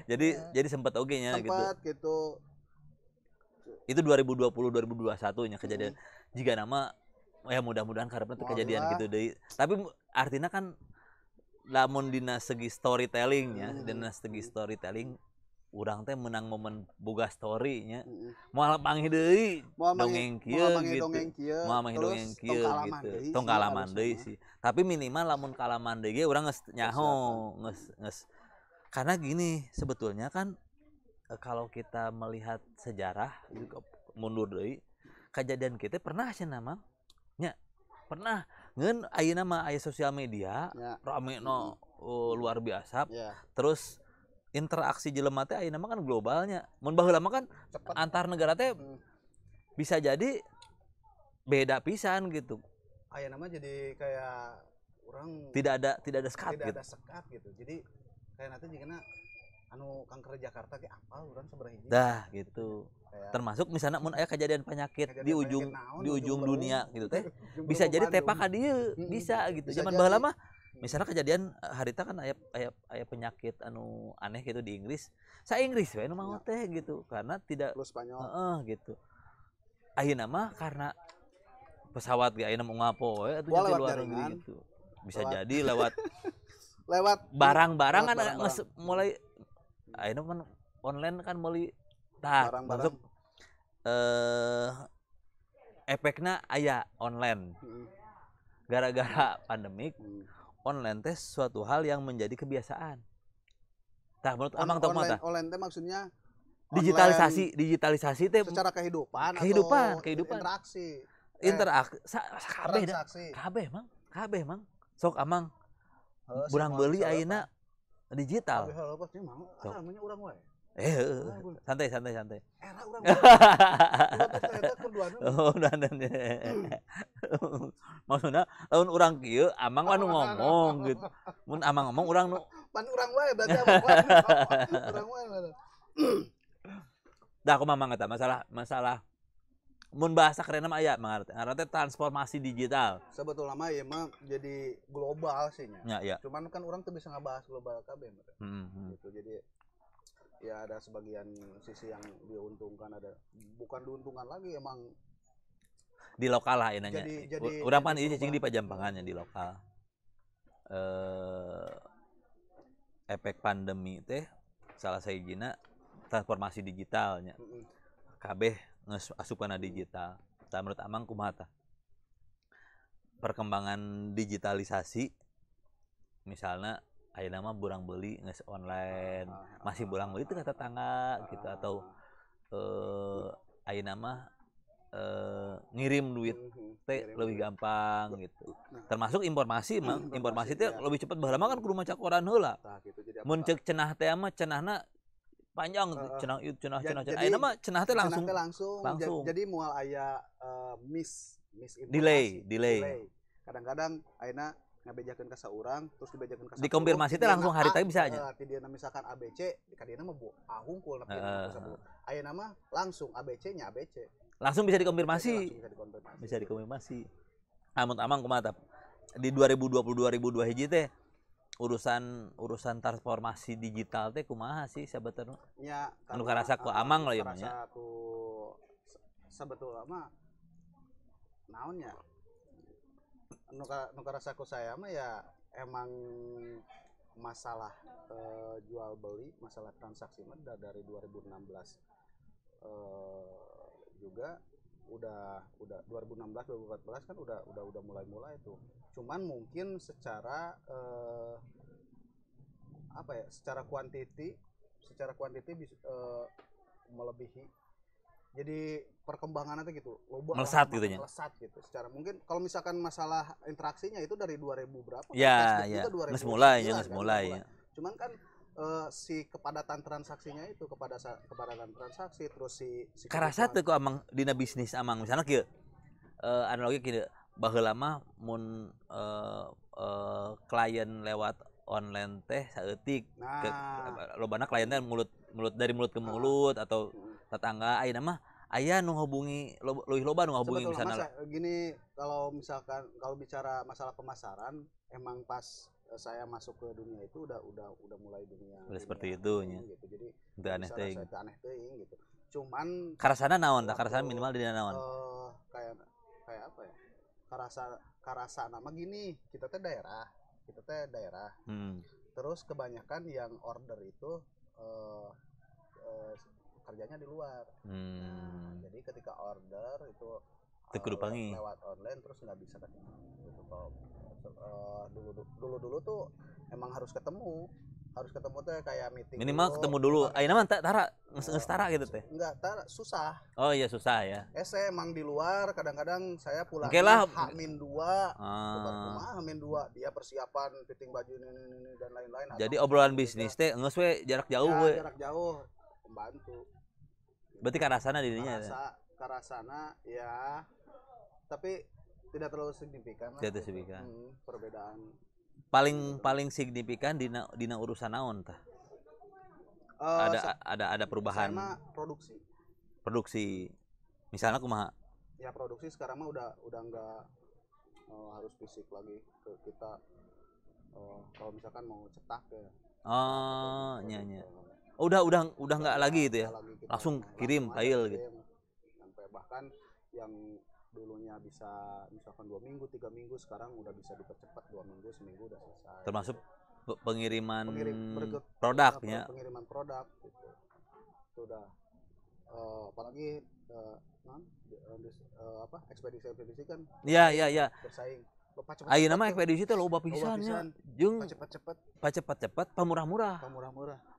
jadi sempat oge nya gitu. Itu 2020 2021 nya kejadian. Jika nama ya mudah-mudahan karena itu kejadian gitu deui. Tapi artinya kan lamun dina segi storytelling nya, dina segi storytelling urang teh menang momen boga story nya. Moal panggih deui dongeng kieu gitu. Moal panggih dongeng kieu gitu. Tong kalaman deui sih. Tapi minimal lamun kalaman deui ge urang geus nyaho, geus. Karena gini, sebetulnya kan kalau kita melihat sejarah mundur deui, kejadian kita pernah cenah Mang. Nya pernah ngeun ayeuna mah aya sosial media rame luar biasa. Terus interaksi jelema teh ayeuna mah kan globalnya. Mun baheula mah kan antar negara teh bisa jadi beda pisan gitu. Ayeuna mah jadi kayak orang tidak ada sekat gitu. Tidak ada sekat gitu. Jadi kayak nanti jigana anu kanker Jakarta ge apal urang sabaraha hiji. Dah gitu. Termasuk misalnya mun aya kejadian penyakit di ujung dunia gitu teh. Bisa jadi tepa ka dieu, bisa gitu. Zaman baheula mah misalnya kejadian harita kan aya penyakit anu aneh gitu di Inggris. Sa Inggris we nu maot teh gitu karena tidak Spanyol. Gitu. Ayeuna mah karena pesawat ge ayeuna mau ngapo we atuh jadi luar negeri gitu. Bisa jadi lewat barang-barang kan mulai ayeuna kan online kan meuli masuk efeknya aya online. Gara-gara pandemik online teh suatu hal yang menjadi kebiasaan. Tah menurut Amang tong mah tah. Online teh maksudnya digitalisasi teh secara kehidupan interaksi kabeh Mang. Sok Amang Urang beuli ayeuna digital. Apa sih mah namanya urang wae. Santai. Era urang. Udah ternyata keduanya. Oh, dan. Maksudna lamun urang kieu amang mah nu ngomong gitu. Mun amang ngomong urang nu pan urang wae berarti amang wae. Urang wae. Da aku mamang eta masalah mun bahasa keren mah aya ngaran teh transformasi digital. Sebetulnya mah ieu mah jadi global sih nya. Ya. Cuman kan orang tuh bisa ngebahas global kabeh gitu. Jadi ya ada sebagian sisi yang diuntungkan, ada bukan diuntungkan lagi, emang di lokal lah inanya. Urang pan ieu cicing di Pajampangan di lokal. Efek pandemi teh salah sahijina transformasi digitalnya. Kabeh geus asupna digital. Tah menurut amang kumaha tah? Perkembangan digitalisasi misalnya ayeuna mah burang beuli geus online, masih burang beuli teh ka tetangga gitu, atau ayeuna mah ngirim duit teh lebih gampang gitu. Termasuk informasi mah, informasi teh lebih cepat. Baheula mah kan kudu maca koran heula. Mun ceuk cenah teh mah cenahna panjang cenah ayeuna mah cenah teh langsung. Jadi moal aya misinformasi. Delay. Kadang-kadang ayeuna ngabejakeun ka saurang terus dibejakeun ka dikonfirmasi teh langsung hari tadi bisa nya. Ti dieuna misalkan ABC, ka dieu mah hungkul nepi ka sabeu. Ayeuna mah langsung ABC nya ABC. Langsung bisa dikonfirmasi. Bisa dikonfirmasi. Amun amang kumaha tah? Di 2020 2002 hiji teh urusan transformasi digital teh kumaha sih sebetulnya? Nya anu karasa ku amang lah ieu mah nya. Sebetulnya mah naon nya? Nu karasa ku saya mah ya emang masalah jual beli, masalah transaksi mah dari 2016 juga udah 2016 2014 kan udah mulai itu. Cuman mungkin secara secara kuantiti melebihi. Jadi perkembangannya tuh gitu, melesat gitu nya. Melesat gitu. Secara mungkin kalau misalkan masalah interaksinya itu dari 2000 berapa? Ya. Geus mulai. Cuman kan si kepadatan transaksinya itu kepadatan transaksi terus si karasa teu ku amang dina bisnis amang misalnya kieu analogi kieu baheula mah mun klien lewat online teh saeutik lobana klien teh mulut dari mulut ke mulut atau tetangga ayeuna mah aya nu ngehubungi leuwih loba nu ngehubungi misalnya gini. Kalau bicara masalah pemasaran emang pas saya masuk ke dunia itu udah mulai dunia seperti itu nya gitu. Jadi itu aneh teuing gitu. Cuman karasana naon tah? Karasana minimal dina naon? Kayak apa ya? Karasa nama gini, kita teh daerah. Terus kebanyakan yang order itu kerjanya di luar. Jadi ketika order itu lewat online terus nggak bisa kan gitu. Dulu tuh emang harus ketemu teh kayak meeting minimal dulu, ketemu dulu. Ayeuna mah tara geus tara gitu teh. Enggak, tara susah. Oh iya susah ya. Saya emang di luar, kadang-kadang saya pulang H-2. H-2 dia persiapan fitting baju ini dan lain-lain. Jadi obrolan bisnis teh geus we jarak jauh we. Jarak jauh membantu. Berarti karasana dirinya. Karasana ya. Tapi tidak terlalu signifikan lah. Tidak signifikan. Perbedaan. Paling signifikan dina urusan naon tah? Ada perubahan. Sama produksi. Misalnya kumaha? Ya produksi sekarang mah udah enggak harus fisik lagi ke kita. Kalau misalkan mau cetak ya. Oh, nya. Udah enggak lagi itu ya. Langsung kirim file gitu. Sampai bahkan yang dulunya bisa misalkan 2 minggu 3 minggu sekarang udah bisa dipercepat 2 minggu seminggu udah selesai. Termasuk pengiriman produknya. Pengiriman produk gitu. Itu udah apalagi ekspedisi kan. Iya. Bersaing. Ayeuna mah ekspedisi teh loba pisannya. Jeung cepet pamurah-murah.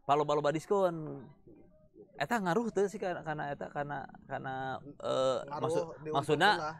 Paloba diskon. Eta ngaruh tuh sih karena maksudnya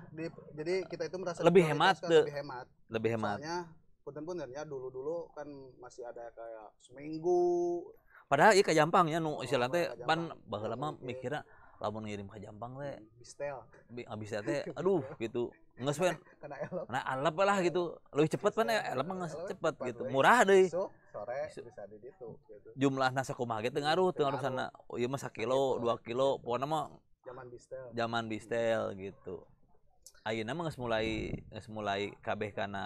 jadi kita itu merasa lebih hemat. Soalnya punten-punten ya dulu kan masih ada kayak seminggu. Padahal ieu ka Jampang nya nu istilah teh ka pan Jampang. baheula mah mikirna lamun ngirim ka Jampang teh Bistel abis teh aduh gitu. Geus we kena elop. nah alap lah gitu. Leuwih cepet pan elep mah geus cepet Cepat gitu. we. Murah deui. Besok sore bisa di ditu gitu. Jumlahna sakumaha ge teu ngaruh sana. Oh ieu mah 1 kilo, 2 kilo, pokona mah zaman bistel gitu. Ayeuna mah geus mulai kabeh kana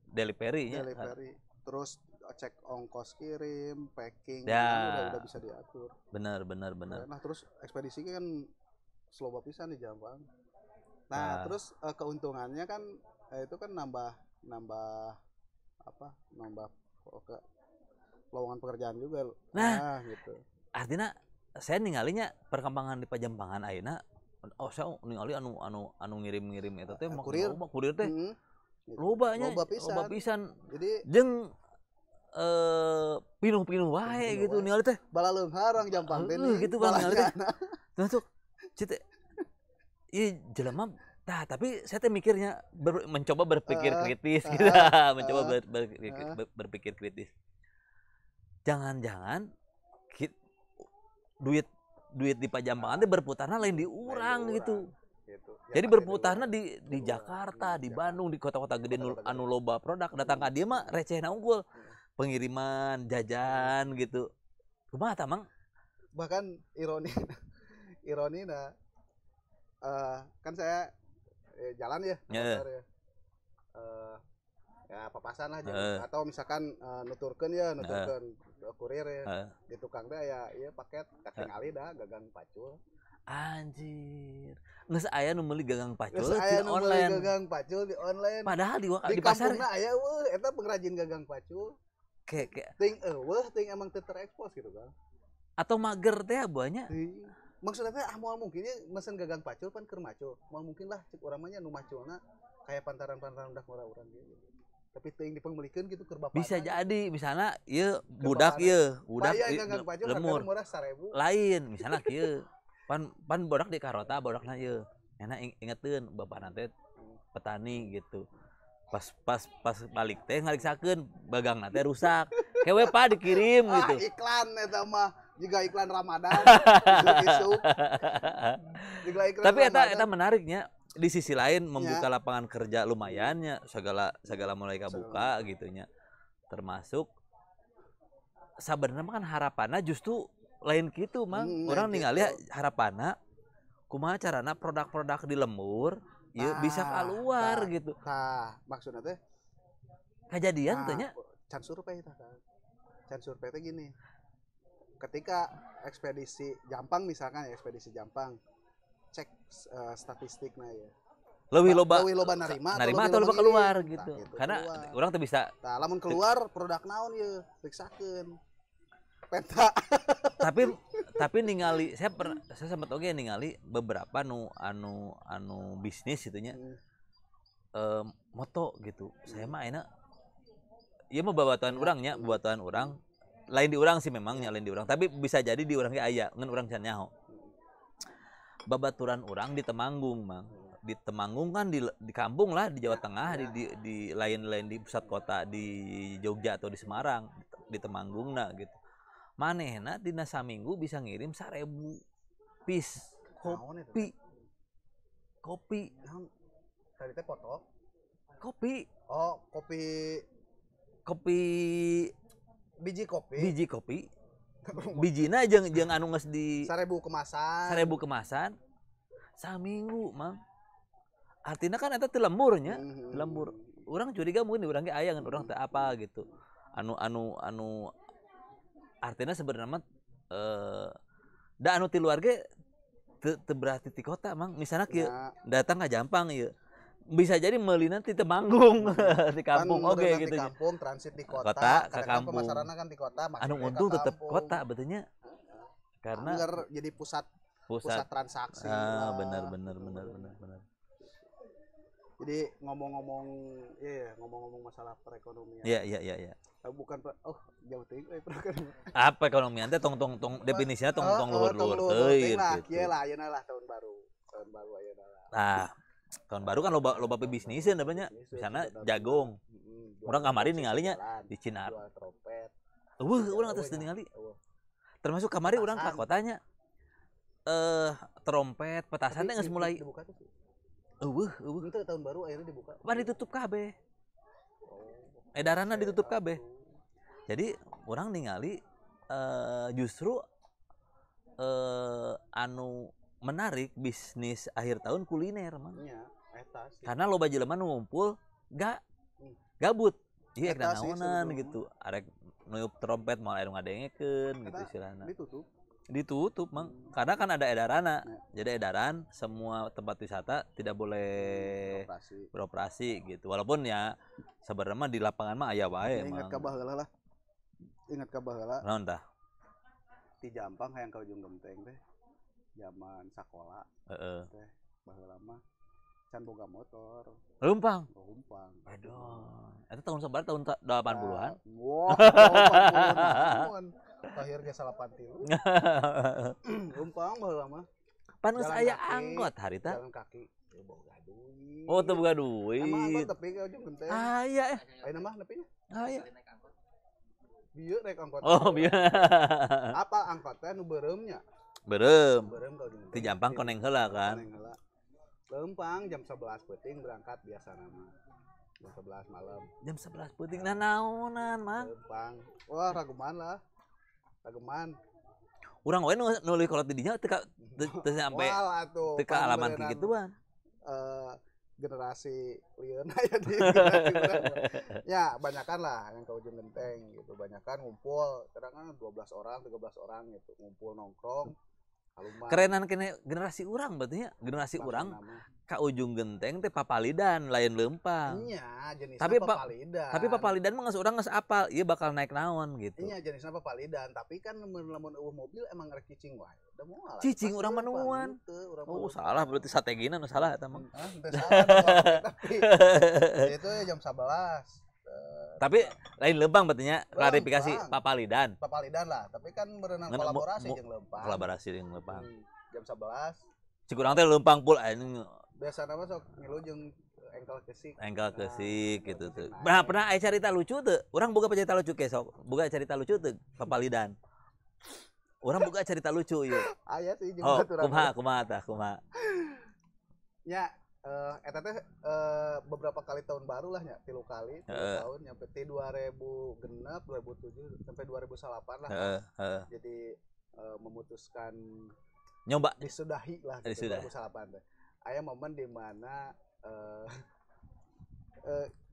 delivery nya. Delivery. Terus cek ongkos kirim, packing, Ya. udah bisa diatur. Bener. Nah, terus ekspedisi kan slow pisan di Jampang. Nah, terus keuntungannya kan itu kan nambah lowongan pekerjaan juga. Nah, gitu. Artinya saya ninggalinya perkembangan di Pajampangan ayeuna saya ningali anu ngirim-ngirim eta teh mah kurir teh loba pisan. Jadi jeung pinuh-pinuh wae gitu ningali teh. Balaleung harang Jampang teh gitu Bang ningali teh. Masuk cite. Ieu jelema tapi saya teh mikirnya mencoba berpikir kritis gitu. Mencoba berpikir kritis. Jangan-jangan duit di Pajampangan teh berputarna lain di urang gitu. Jadi berputarna di Jakarta, di Bandung, di kota-kota gede anu loba produk datang ka dieu mah recehna unggul. Pengiriman, jajan gitu. Kumaha tah Mang? Bahkan ironina kan saya jalan ya motor ya. Ya papasan lah atau misalkan nuturkeun kurir ya. Di tukang teh aya ieu paket katingali dah gagang pacul. Anjir. Geus aya nu meuli gagang pacul di online. Gagang pacul di online. Padahal di Di pasar kampungna aya eta pengrajin gagang pacul. Kayak ting emang teu terekspos gitu kan. Atau mager teh banyak. Maksudnya teh moal mungkin mesen gagang pacul pan keur macul. Moal mungkin lah cek urang mah nya nu maculna kayak pantaran-pantaran udah urang gitu. Tapi teuing dipengmelikeun gitu keur bapak. Bisa jadi misalnya ieu budak lemur murah 1.000. Lain misalnya kieu. Pan budak di Karota bodakna ieu. Enak ingeteun bapana teh petani gitu. Pas balik teh ngaliksakeun bagangna teh rusak. Kewe Pak dikirim gitu. Iklan eta mah juga iklan Ramadan. Tapi eta menariknya di sisi lain membuka lapangan kerja lumayannya segala mulai kabuka gitunya. Termasuk sabenerna kan harapanna justru lain gitu Mang. Orang ningali harapanna kumaha carana produk-produk di lembur bisa keluar gitu. Maksudnya teh kejadian teh nya can survei tah. Can survei teh gini. Ketika ekspedisi Jampang misalkan ekspedisi Jampang cek statistiknya ya. Leuwih loba narima atau loba keluar gitu. Karena urang teh bisa. Tah lamun keluar produk naon ieu periksakeun. Peta. tapi ningali saya sempat oge ningali beberapa anu bisnis itunya moto gitu. Saya mah enak ieu mah babatuan urangnya, babatuan urang. Lain di urang sih memangnya lain di urang, tapi bisa jadi di urang ge aya, ngan urang can nyaho. Babaturan urang di Temanggung, Mang. Di Temanggung kan di kampung lah di Jawa Tengah, di lain di pusat kota di Jogja atau di Semarang, di Temanggungna gitu. Manehna dina saminggu bisa ngirim 1.000 piece kopi. Tadi teh foto. Kopi. Oh, kopi biji kopi. Bijina jeung anu geus di 1.000 kemasan. Saminggu, Mang. Artinya kan eta teu lembur nya, lembur. Urang curiga mungkin di urang ge aya ngan urang teu apa gitu. Anu artinya sebenarnya da anu ti luar ge teu berarti ti kota Mang. Misalnya kieu datang ka Jampang ieu. Bisa jadi meulina ti Temanggung di kampung oge gitu. Di kampung transit di kota ke kampung. Pemasaranna kan di kota anu untung tetep kota betulnya. Karena jadi pusat transaksi. Benar. Jadi ngomong-ngomong masalah perekonomian. Iya. Bukan jauh teuing perekonomian. Apa ekonomian teh tong definisinya tong luhur-luhur teuing gitu. Iyalah ayeuna lah tahun baru ayeuna lah. Nah, Tahun baru kan loba bisnisnya namanya. Misalnya jagung. Orang kamari ningalinya di Cinar. Jual trompet. Urang atas ningali. Termasuk kamari orang ke kotanya. Trompet, petasan teh geus mulai. Dibuka tuh. Itu tahun baru akhirnya dibuka. Pan ditutup kabeh. Edaranna ditutup kabeh. Jadi orang ningali justru anu menarik bisnis akhir tahun kuliner mah. Iya, eta sih. Karena loba jelema nu ngumpul gabut. Ieu Eta ek sih naonan sebenarnya. gitu. Arek niup trompet mau anu ngadengekeun gitu istilahna. Ditutup mang. Karena kan ada edaranna. Jadi edaran semua tempat wisata tidak boleh beroperasi gitu. Walaupun ya sebenarnya di lapangan mah aya wae emang. Ingat ka baheula. Naon tah? Di Jampang hayang ka Ujung Genteng teh. Zaman sakola. Heeh. Teh baheula mah can boga motor. Leumpang. Aduh. Itu tahun sabar tahun 80-an. Wah, 80-an. Akhir ge 83. Leumpang baheula mah. Pan geus aya angkot harita. Jalan kaki. Boga duit. Oh, teu boga duit. Emang angkot tepi ke Ujung Genteng. Aya Ayeuna mah nepinya? Aya. Bieu rek angkot. Oh, bieu. Apa angkot teh nu beureum nya? Beureum. Beureum ka Ujung Genteng. Di Jampang koneng heula kan. Leumpang jam 11 peuting berangkat biasa nama. Jam 11 malam. Jam 11 peuting naonan, Mang. Leumpang. Wah, raguman lah. Raguman. Urang we nulis kolot di dinya teu sampai teu ka alaman kigituan. Generasi lieun aya di generasi urang. Ya, banyakan lah yang ke Ujung Genteng gitu. Banyakan ngumpul, kadang-kadang 12 orang, 13 orang gitu, ngumpul nongkrong. Haluman. Kerenan kene generasi urang berarti nya. Generasi urang ka Ujung Genteng teh papalidan lain Leumpang. Iya, jenisnya Tapi papalidan. Tapi papalidan mah urang geus apal, ieu bakal naik naon gitu. Iya, jenisnya papalidan, tapi kan lamun eueuh mobil emang rek cicing wae. Da moal. Cicing urang mah nuan. Oh, salah berarti strategina nu salah eta mah. Teu salah tapi itu jam 11. Tapi lain Leumpang berarti nya klarifikasi papalidan. Papalidan lah, tapi kan berenang kolaborasi jeung Leumpang. Kolaborasi jeung Leumpang. Jam 11. Cik urang teh Leumpang pul anjing. Biasana mah sok ngilu jeung engkel kesik. Engkel kesik gitu tuh. Pernah aya carita lucu teu? Urang boga cerita lucu ke sok. Boga cerita lucu teu papalidan. Urang boga cerita lucu ieu. Aya sih jeung kumaha tah. Nya eta teh beberapa kali tahun baru lah nya 3 kali 3 tahun nyampe ti 2006 2007 sampai 2008 lah. Jadi memutuskan nyoba disudahi lah gitu, 2008 teh. Aya momen di mana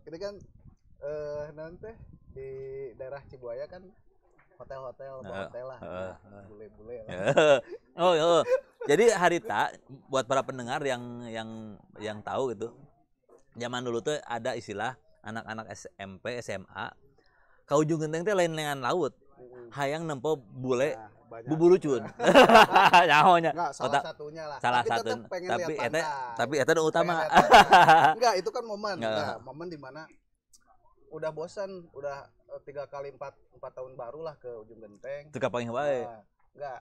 kita kan nanti di daerah Cibuaya kan hotel-hotel lah, bule-bule lah. Oh. Jadi harita buat para pendengar yang tahu gitu. Zaman dulu tuh ada istilah anak-anak SMP, SMA ka Ujung Genteng teh lain-lainan laut. Hayang nempo bule bubulucun. Nyahonya. Salah satunya lah. Salah satu. Tapi eta nu utama. Enggak, itu kan momen. Nah, momen di mana udah bosan, udah 3 kali 4 tahun baru lah ke Ujung Genteng. Teu kapangih wae. Enggak.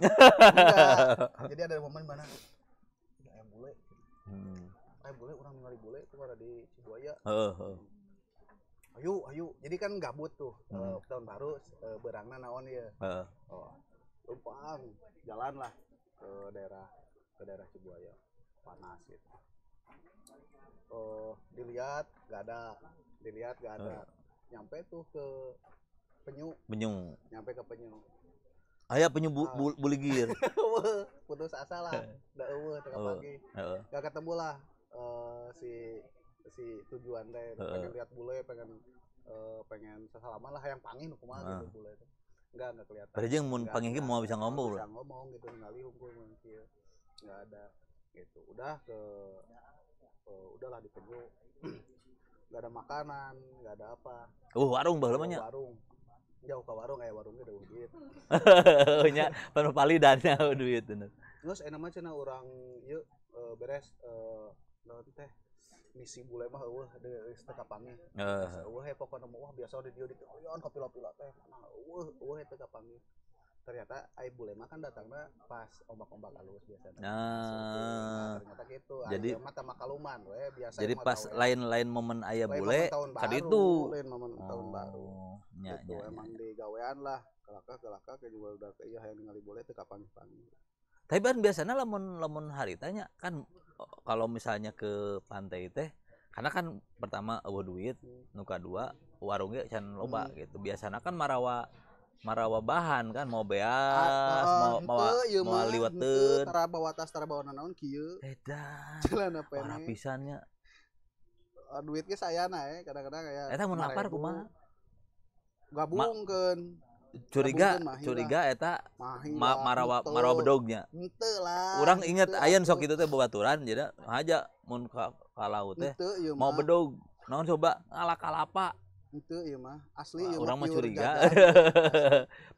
Jadi ada momen mana ayam bule. Ayam bule urang ningali bule itu ada di Cibuaya. Ayo. Jadi kan gabut tuh. Tahun baru beurangna naon ieu. Leumpang jalan lah ke daerah Cibuaya. Panas gitu. Dilihat gak ada. Nyampe tuh ke Penyu. Nyampe ke Penyu. Aya penyu buligir. Putus asa lah. Da eueuh teu pagi. Gak ketemu lah si tujuan teh. Pengen lihat bule, pengen sesalaman lah yang pangih nu kumaha gitu bule teh. Enggak kelihatan. Padahal jeung mun pangih ge moal bisa ngomong. Bisa ngomong gitu ningali hungkul mun kieu. Enggak ada gitu. Udahlah di Penyu. Enggak ada makanan, enggak ada apa. Warung baheula mah nya. Warung. Jauh ke warung aya warungnya ada duit. Nya penuh palidannya duit bener. Terus enak cenah urang ieu beres naon teh misi bule mah eueuh geus teu kapangih. Eueuh pokona mah biasa di dieu dikeoyon ka pila-pila teh mana eueuh teu kapangih. Ternyata ai bule mah kan datangna pas ombak-ombak alus biasanya. Ternyata gitu. Jadi mata makaluman we biasa. Jadi pas lain-lain momen aya bule kan itu lain momen tahun baru. Nya Gitu, emang di gawean lah. Kelakah kayak juga udah kayak hayang ningali bule teh kapan-kapan. Tapi kan biasanya lamun haritanya kan kalau misalnya ke pantai teh karena kan pertama eueuh duit, nu kadua warungnya can loba gitu. Biasanya kan marawa bahan kan mau beas, mau liweteun. Tara bawa tas, tara bawa nanaon kieu. Edan. Celana Parah pendek. pisannya. Duit ge sayana kadang-kadang kayak. Eta mun lapar kumaha? Gabungkeun. Curiga eta marawa bedognya. Henteu lah. Urang inget ayeun sok kitu teh babaturan jadi haja mun ka laut teh mau bedog naon coba ngalak kalapa. Henteu ieu mah asli ieu urang mah curiga.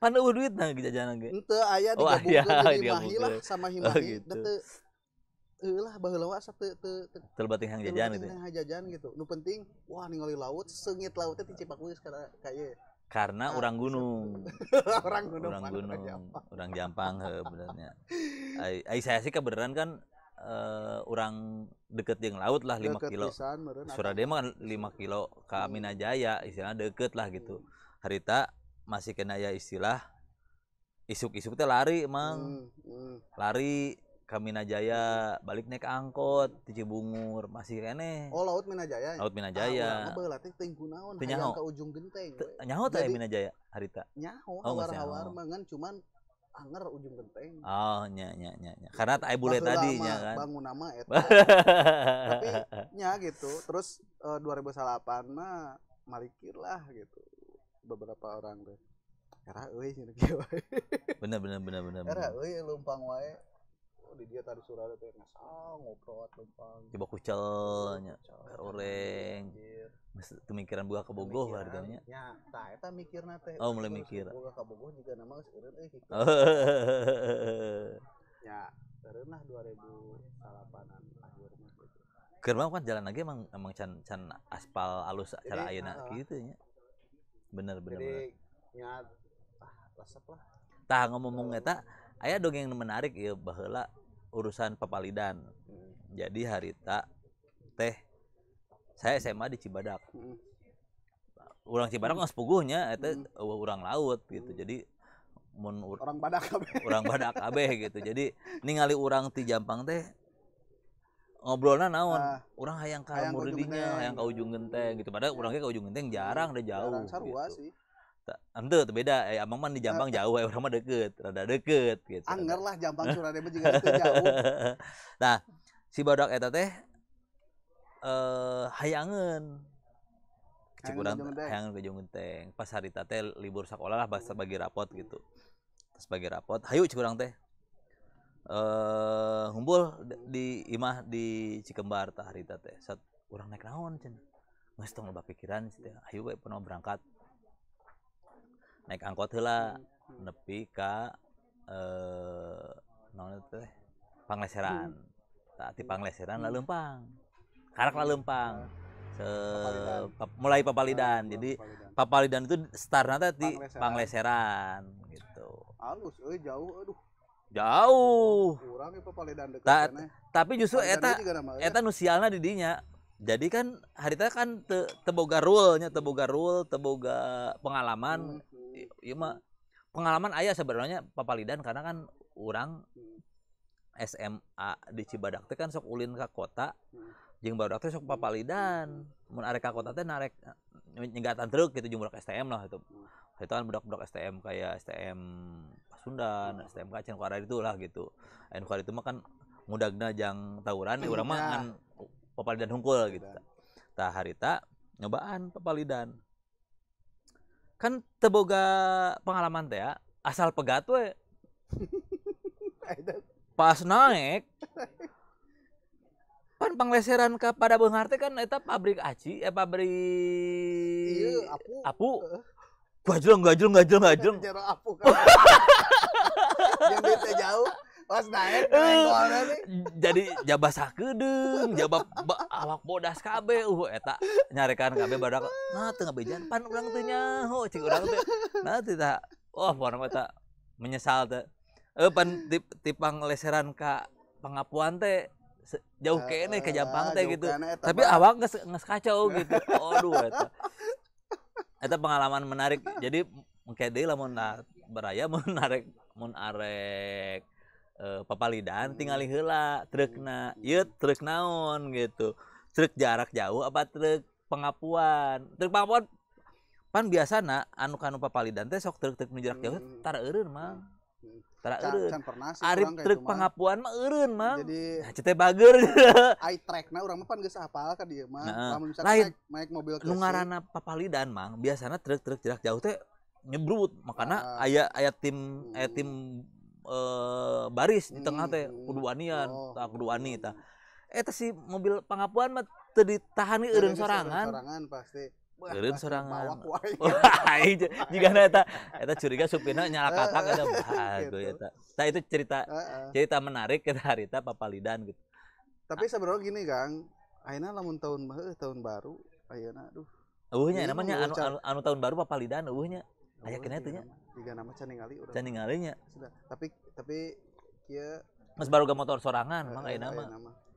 Pan eueuh duitna jajanan ge. Henteu aya digabungkeun di Mahilah sama Himahi da teu lah baheula wa teu bating hang jajan gitu. Jajan gitu. Nu penting wah ningali laut seungit lautnya ti Cipakuis kayak karena orang gunung. orang gunung. Orang Jampang benernya. Ai saya sih kebenaran kan orang deket jeung laut lah 5 kilo. Surade mah 5 kilo ka Minajaya istilahnya deket lah gitu. Harita masih kena ya istilah isuk-isuk teh lari emang. Lari ka Minajaya balik naik angkot di Cibungur masih keneh. Oh laut Minajaya. Laut Minajaya. Baheula teh teh kunaon hayang ka ujung genteng. Nyaho teh Minajaya harita. Nyaho hawar-hawar mangan cuman anger ujung genteng. Oh nya. Karena aya bule tadi nya kan. Bangun nama eta. Tapi nya gitu. Terus 2008 mah malikir lah gitu. Beberapa orang teh. Era euy cenah kieu wae. Bener. Era euy lumpang wae. Di dia tadi surada teh ngasal ngoprot lumpang. Coba kucel nya. Oreng. Pemikiran buah kebogoh harganya. Ya, tah eta mikirna teh. Oh, mulai mikir. Buah kebogoh juga nama geus eureun euy kitu. Ya, eureun lah 2008-an akhir mah gitu. Keur mah kan jalan lagi emang can aspal alus cara ayeuna kitu nya. Bener. Jadi nya resep lah. Tah ngomong eta aya dongeng menarik ieu baheula urusan papalidan. Jadi harita teh saya SMA di Cibadak. Urang Cibadak geus puguhnya eta urang laut gitu. Jadi mun orang badak kabeh gitu. Jadi ningali urang ti Jampang teh ngobrolna naon? Urang hayang ka muridinya, hayang ka ujung genteng gitu. Padahal urang ge ka ujung genteng jarang da jauh. Sarua sih. Ente beda, abang mah di Jampang jauh, orang mah rada deket gitu. Anger lah Jampang Surade mah juga jauh. Nah, si badak eta teh hayangeun. Hayangeun ke Ujung Genteng. Pas harita teh libur sekolah lah pas bagi rapot gitu. Pas bagi rapot, hayu cik urang teh. Ngumpul di imah di Cikembar tah harita teh. Sat urang naik naon cenah. Geus tong loba pikiran teh. Hayu we pernah berangkat. Naik angkot heula nepi ka naon teh Pangleseran. Tah ti Pangleseran laleumpang. Karak laleumpang. Mulai Papalidan. Jadi Papalidan itu startna teh di Pangleseran gitu. Halus euy jauh aduh. Jauh. Urang ge Papalidan dekat keneh. Tapi justru eta nu sialna di dinya. Jadi kan harita kan teboga rule, teboga pengalaman. Ieu mah pengalaman aya sebenarnya Papalidan karena kan urang SMA di Cibadak teh kan sok ulin ka kota. Jeung barudak teh sok Papalidan. Mun arek ka kota teh narek nyenggatan truk gitu jeung budak STM lah itu. Itu kan budak-budak STM kayak STM Pasundan, STM Kacen kuara itu lah gitu. Anu kuara itu mah kan mudagna jang tawuran urang mah kan Papalidan hungkul gitu. Tah harita nyobaan Papalidan. Kan teboga pengalaman teh ya, asal pegat we. Pas naik pan Pangleseran ka pada beunghar teh kan eta pabrik aci, pabrik ieu apu. Gajleng. Jero apu kan. Yang teh jauh pas naik golna nih. Jadi jabah sakedeung, jabah awak bodas kabeh eta nyarekan kabeh badak. Nah teu ngabejan pan urang teu nyaho cik urang teh. Nah teh tah warna eta menyesal teh. Pan ti Pangleseran ka Pangapuan teh jauh kene ke Jampang teh jauh gitu. kene eta Tapi mah. awak geus kacau gitu. Aduh eta pengalaman menarik. Jadi engke deui lamun baraya mun arek papalidan tinggali heula trukna. Ieu truk naon gitu. Truk jarak jauh apa truk pengapuan? Truk pengapuan pan biasana anu papalidan teh sok truk-truk nu jarak jauh tara eureun Mang. Tara eureun. Can pernah sih Arif urang kayak truk itu mah. pengapuan mah eureun Mang. Jadi Nah, cete bager. eye track-na urang mah pan geus hafal ka dieu mah. Nah, Lamun misalkan lain. naik mobil Nu keusik, ngaranna papalidan Mang, biasana truk-truk jarak jauh teh nyebrut, makana aya tim baris di tengah teh kudu wanian, tah kudu wani tah. Eta si mobil pangapuan mah teu ditahani eureun sorangan. Sorangan pasti. Eureun sorangan. Bawak wae. Wah, jigana eta curiga supirna nyalakatak eta bahago eta. Tah itu cerita menarik kita harita papalidan gitu. Tapi sebenarnya gini Kang, ayeuna lamun tahun baru, ayeuna aduh. Eueuhnya namanya anu tahun baru papalidan eueuhnya. Aya kena teh nya. Tiga nama can ningali urang. Can ningalinya. Sudah. Tapi kieu Mas baru ga motor sorangan mang ayeuna mah.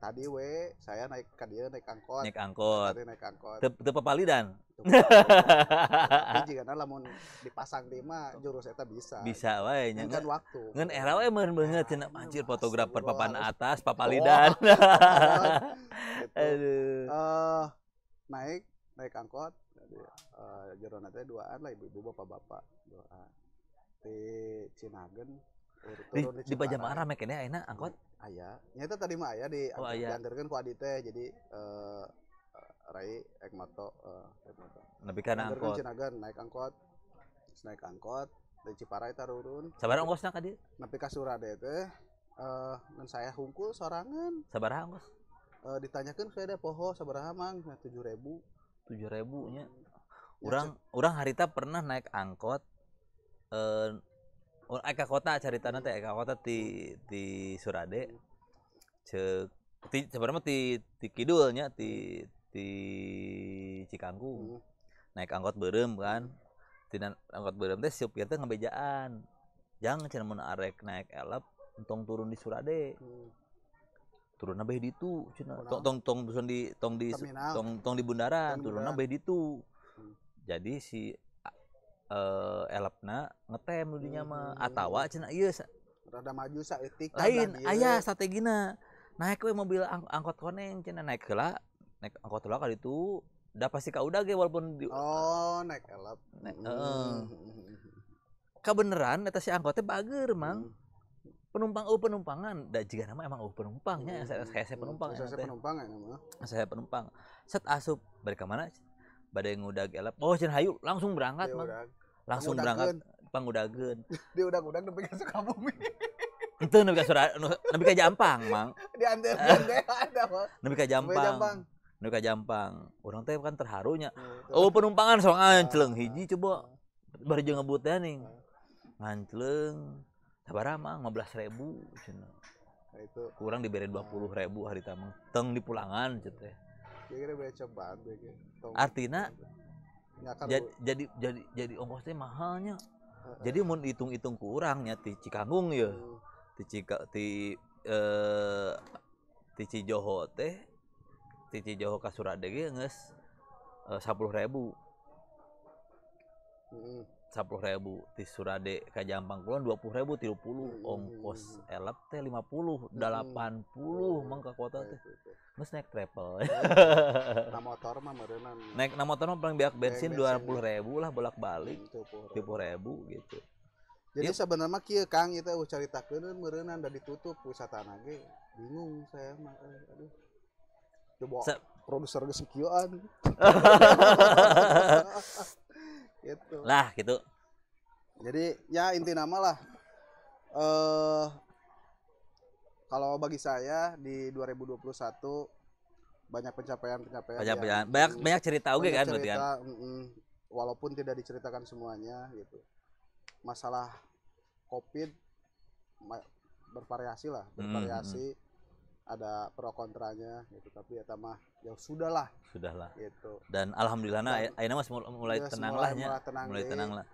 Tadi we saya naik ka dieu naik angkot. Naik angkot. Tadi naik angkot. Teu papalidan. Tapi jigana lamun dipasang di mah jurus eta bisa. Bisa wae nya. Kan waktu. Ngan era we meureun beungeut cenah anjir fotografer papan atas papalidan. Aduh. Naik angkot. Jerona teh duaan lah ibu-ibu bapak-bapak doa. Di Cinagen turun di Pajamara make kene ayeuna angkot. Aya. Nyata tadi mah aya diantarkeun ku adi teh jadi Rai ek moto nepi kana angkot. Cinagen naik angkot. Naik angkot dari Ciparai tarurun. Sabaraha ongkosna ka dieu? Nepi ka Surade teh ngan saya hungkul sorangan. Sabaraha ongkos? Ditanyakeun saya ada poho sabaraha Mang? 7.000. 7.000 nya. Urang harita pernah naik angkot eka kota caritana teh eka kota ti Surade. Ceuk sebenarnya ti kidul nya ti Cikangkung. Naik angkot beureum kan. Tina angkot beureum teh supir teh ngabejaan. Jang cenah mun arek naik elep entong turun di Surade. Turunna beh ditu cenah. Tong di bundaran, turunna beh ditu. Jadi si elepna ngetem nu dinya mah atawa cenah ieu rada maju saeutik lain aya strategina. Naik we mobil angkot koneng cenah naik heula, naik angkot heula ka ditu da pasti ka udah ge walaupun naik elep. Kabeneran eta si angkot teh bager Mang. Penumpangan da jiga nama emang penumpangnya saya penumpang saya penumpang set asup balik ka mana bade ngudag elep cenah hayu langsung berangkat Mang langsung berangkat pangudageun diudag-udag nepi ka Sukabumi henteu nepi ka Jampang Mang dianter-anter ada mah nepi ka Jampang urang teh kan terharunya penumpangan sok anceleng hiji coba bari jeung ngebut teh ning nganceleng sabaraha Mang 15.000 cenah. Itu kurang dibere 20.000 harita Mang. Teng dipulangan cenah. Kira-kira bae cobaan bae. Artina jadi ongkos teh mahalnya. Jadi mun hitung-hitung ku urang nya ti Cikanggung ya. Ti Cijoho teh ti Cijoho ka Surade ge geus 10.000. 10.000 di Surade ka Jampang kulon 20.000 30 ongkos elep teh 50 80 mang ka kota teh geus naik travel. Na motor mah meureunan. Naik na motor mah paling beak bensin 20.000 lah bolak-balik 30.000 gitu. Jadi sebenarnya kieu Kang ieu teh caritakeun meureunan da ditutup wisatana ge bingung saya mah aduh. Coba produser geus kieuan. Gitu. Lah gitu. Jadi ya inti nama lah kalau bagi saya di 2021 banyak pencapaian banyak cerita oke kan berarti kan. Walaupun tidak diceritakan semuanya gitu. Masalah Covid bervariasi lah, ada pro kontranya gitu, tapi ya mah ya sudahlah gitu. Dan alhamdulillah ayeuna mas mulai tenang lah nya. Mulai tenang lah.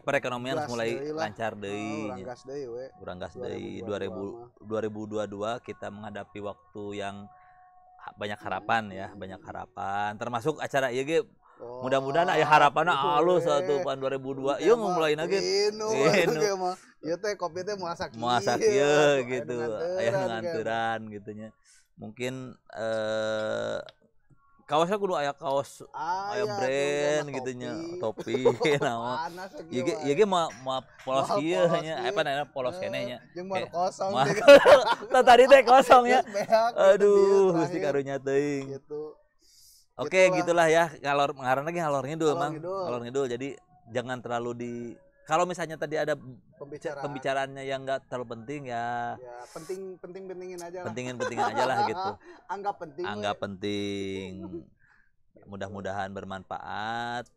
perekonomian gas mulai deui lah. lancar deui. Urang gas deui we. Urang gas deui 2022 2022 kita menghadapi waktu yang banyak harapan ya, banyak harapan. Termasuk acara ieu ge mudah-mudahan aya harapanna alus atuh pan 2002. Ieu ngumulain lagi. Ieu teh kopi teh masak ieu gitu. Aya nganteuran gitu nya. Mungkin kaosnya kudu aya kaos aya brand gitu nya, topi naon. Ieu ge mah polos kieu nya, apa namanya polos keneh nya. Jeung mah kosong. Tadi teh kosong ya. Aduh, gusti karunya teuing. Gitu. Oke, gitulah ya. Ngalor ngaran lagi ngalor ngidul, Ngalor Mang. ngidul. Ngalor ngidul. Jadi jangan terlalu kalau misalnya tadi ada pembicaraannya yang enggak terlalu penting ya. Ya, pentingin aja lah. Pentingin aja lah gitu. Anggap penting. Mudah-mudahan bermanfaat.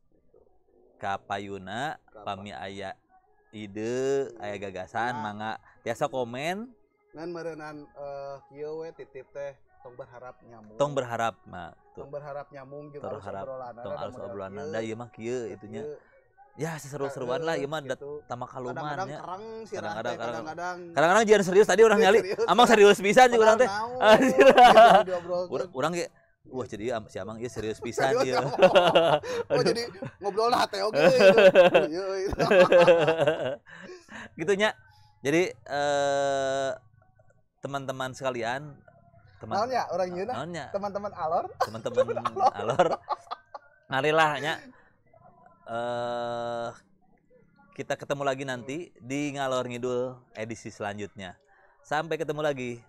Ka payuna pami aya ide, aya gagasan, mangga tiasa komen. Ngan meureunnan kieu we titip teh tong berharap nyambung. Tong berharap mah. Tong berharap nyambung jeung arus obrolan da ieu mah kieu itunya. Ya seseru-seruan lah ieu mah tama kaluman nya. Kadang-kadang jian serius tadi orang nyali. Amang serius pisan sih urang teh. Urang ge wah jadi si Amang ieu serius pisan ieu. Oh jadi ngobrol hate oge. Gitu nya. Jadi teman-teman sekalian, naonnya urang ieu teman-teman alor. Teman-teman alor. Ngarilah nya. Kita ketemu lagi nanti di Ngalor Ngidul edisi selanjutnya. Sampai ketemu lagi.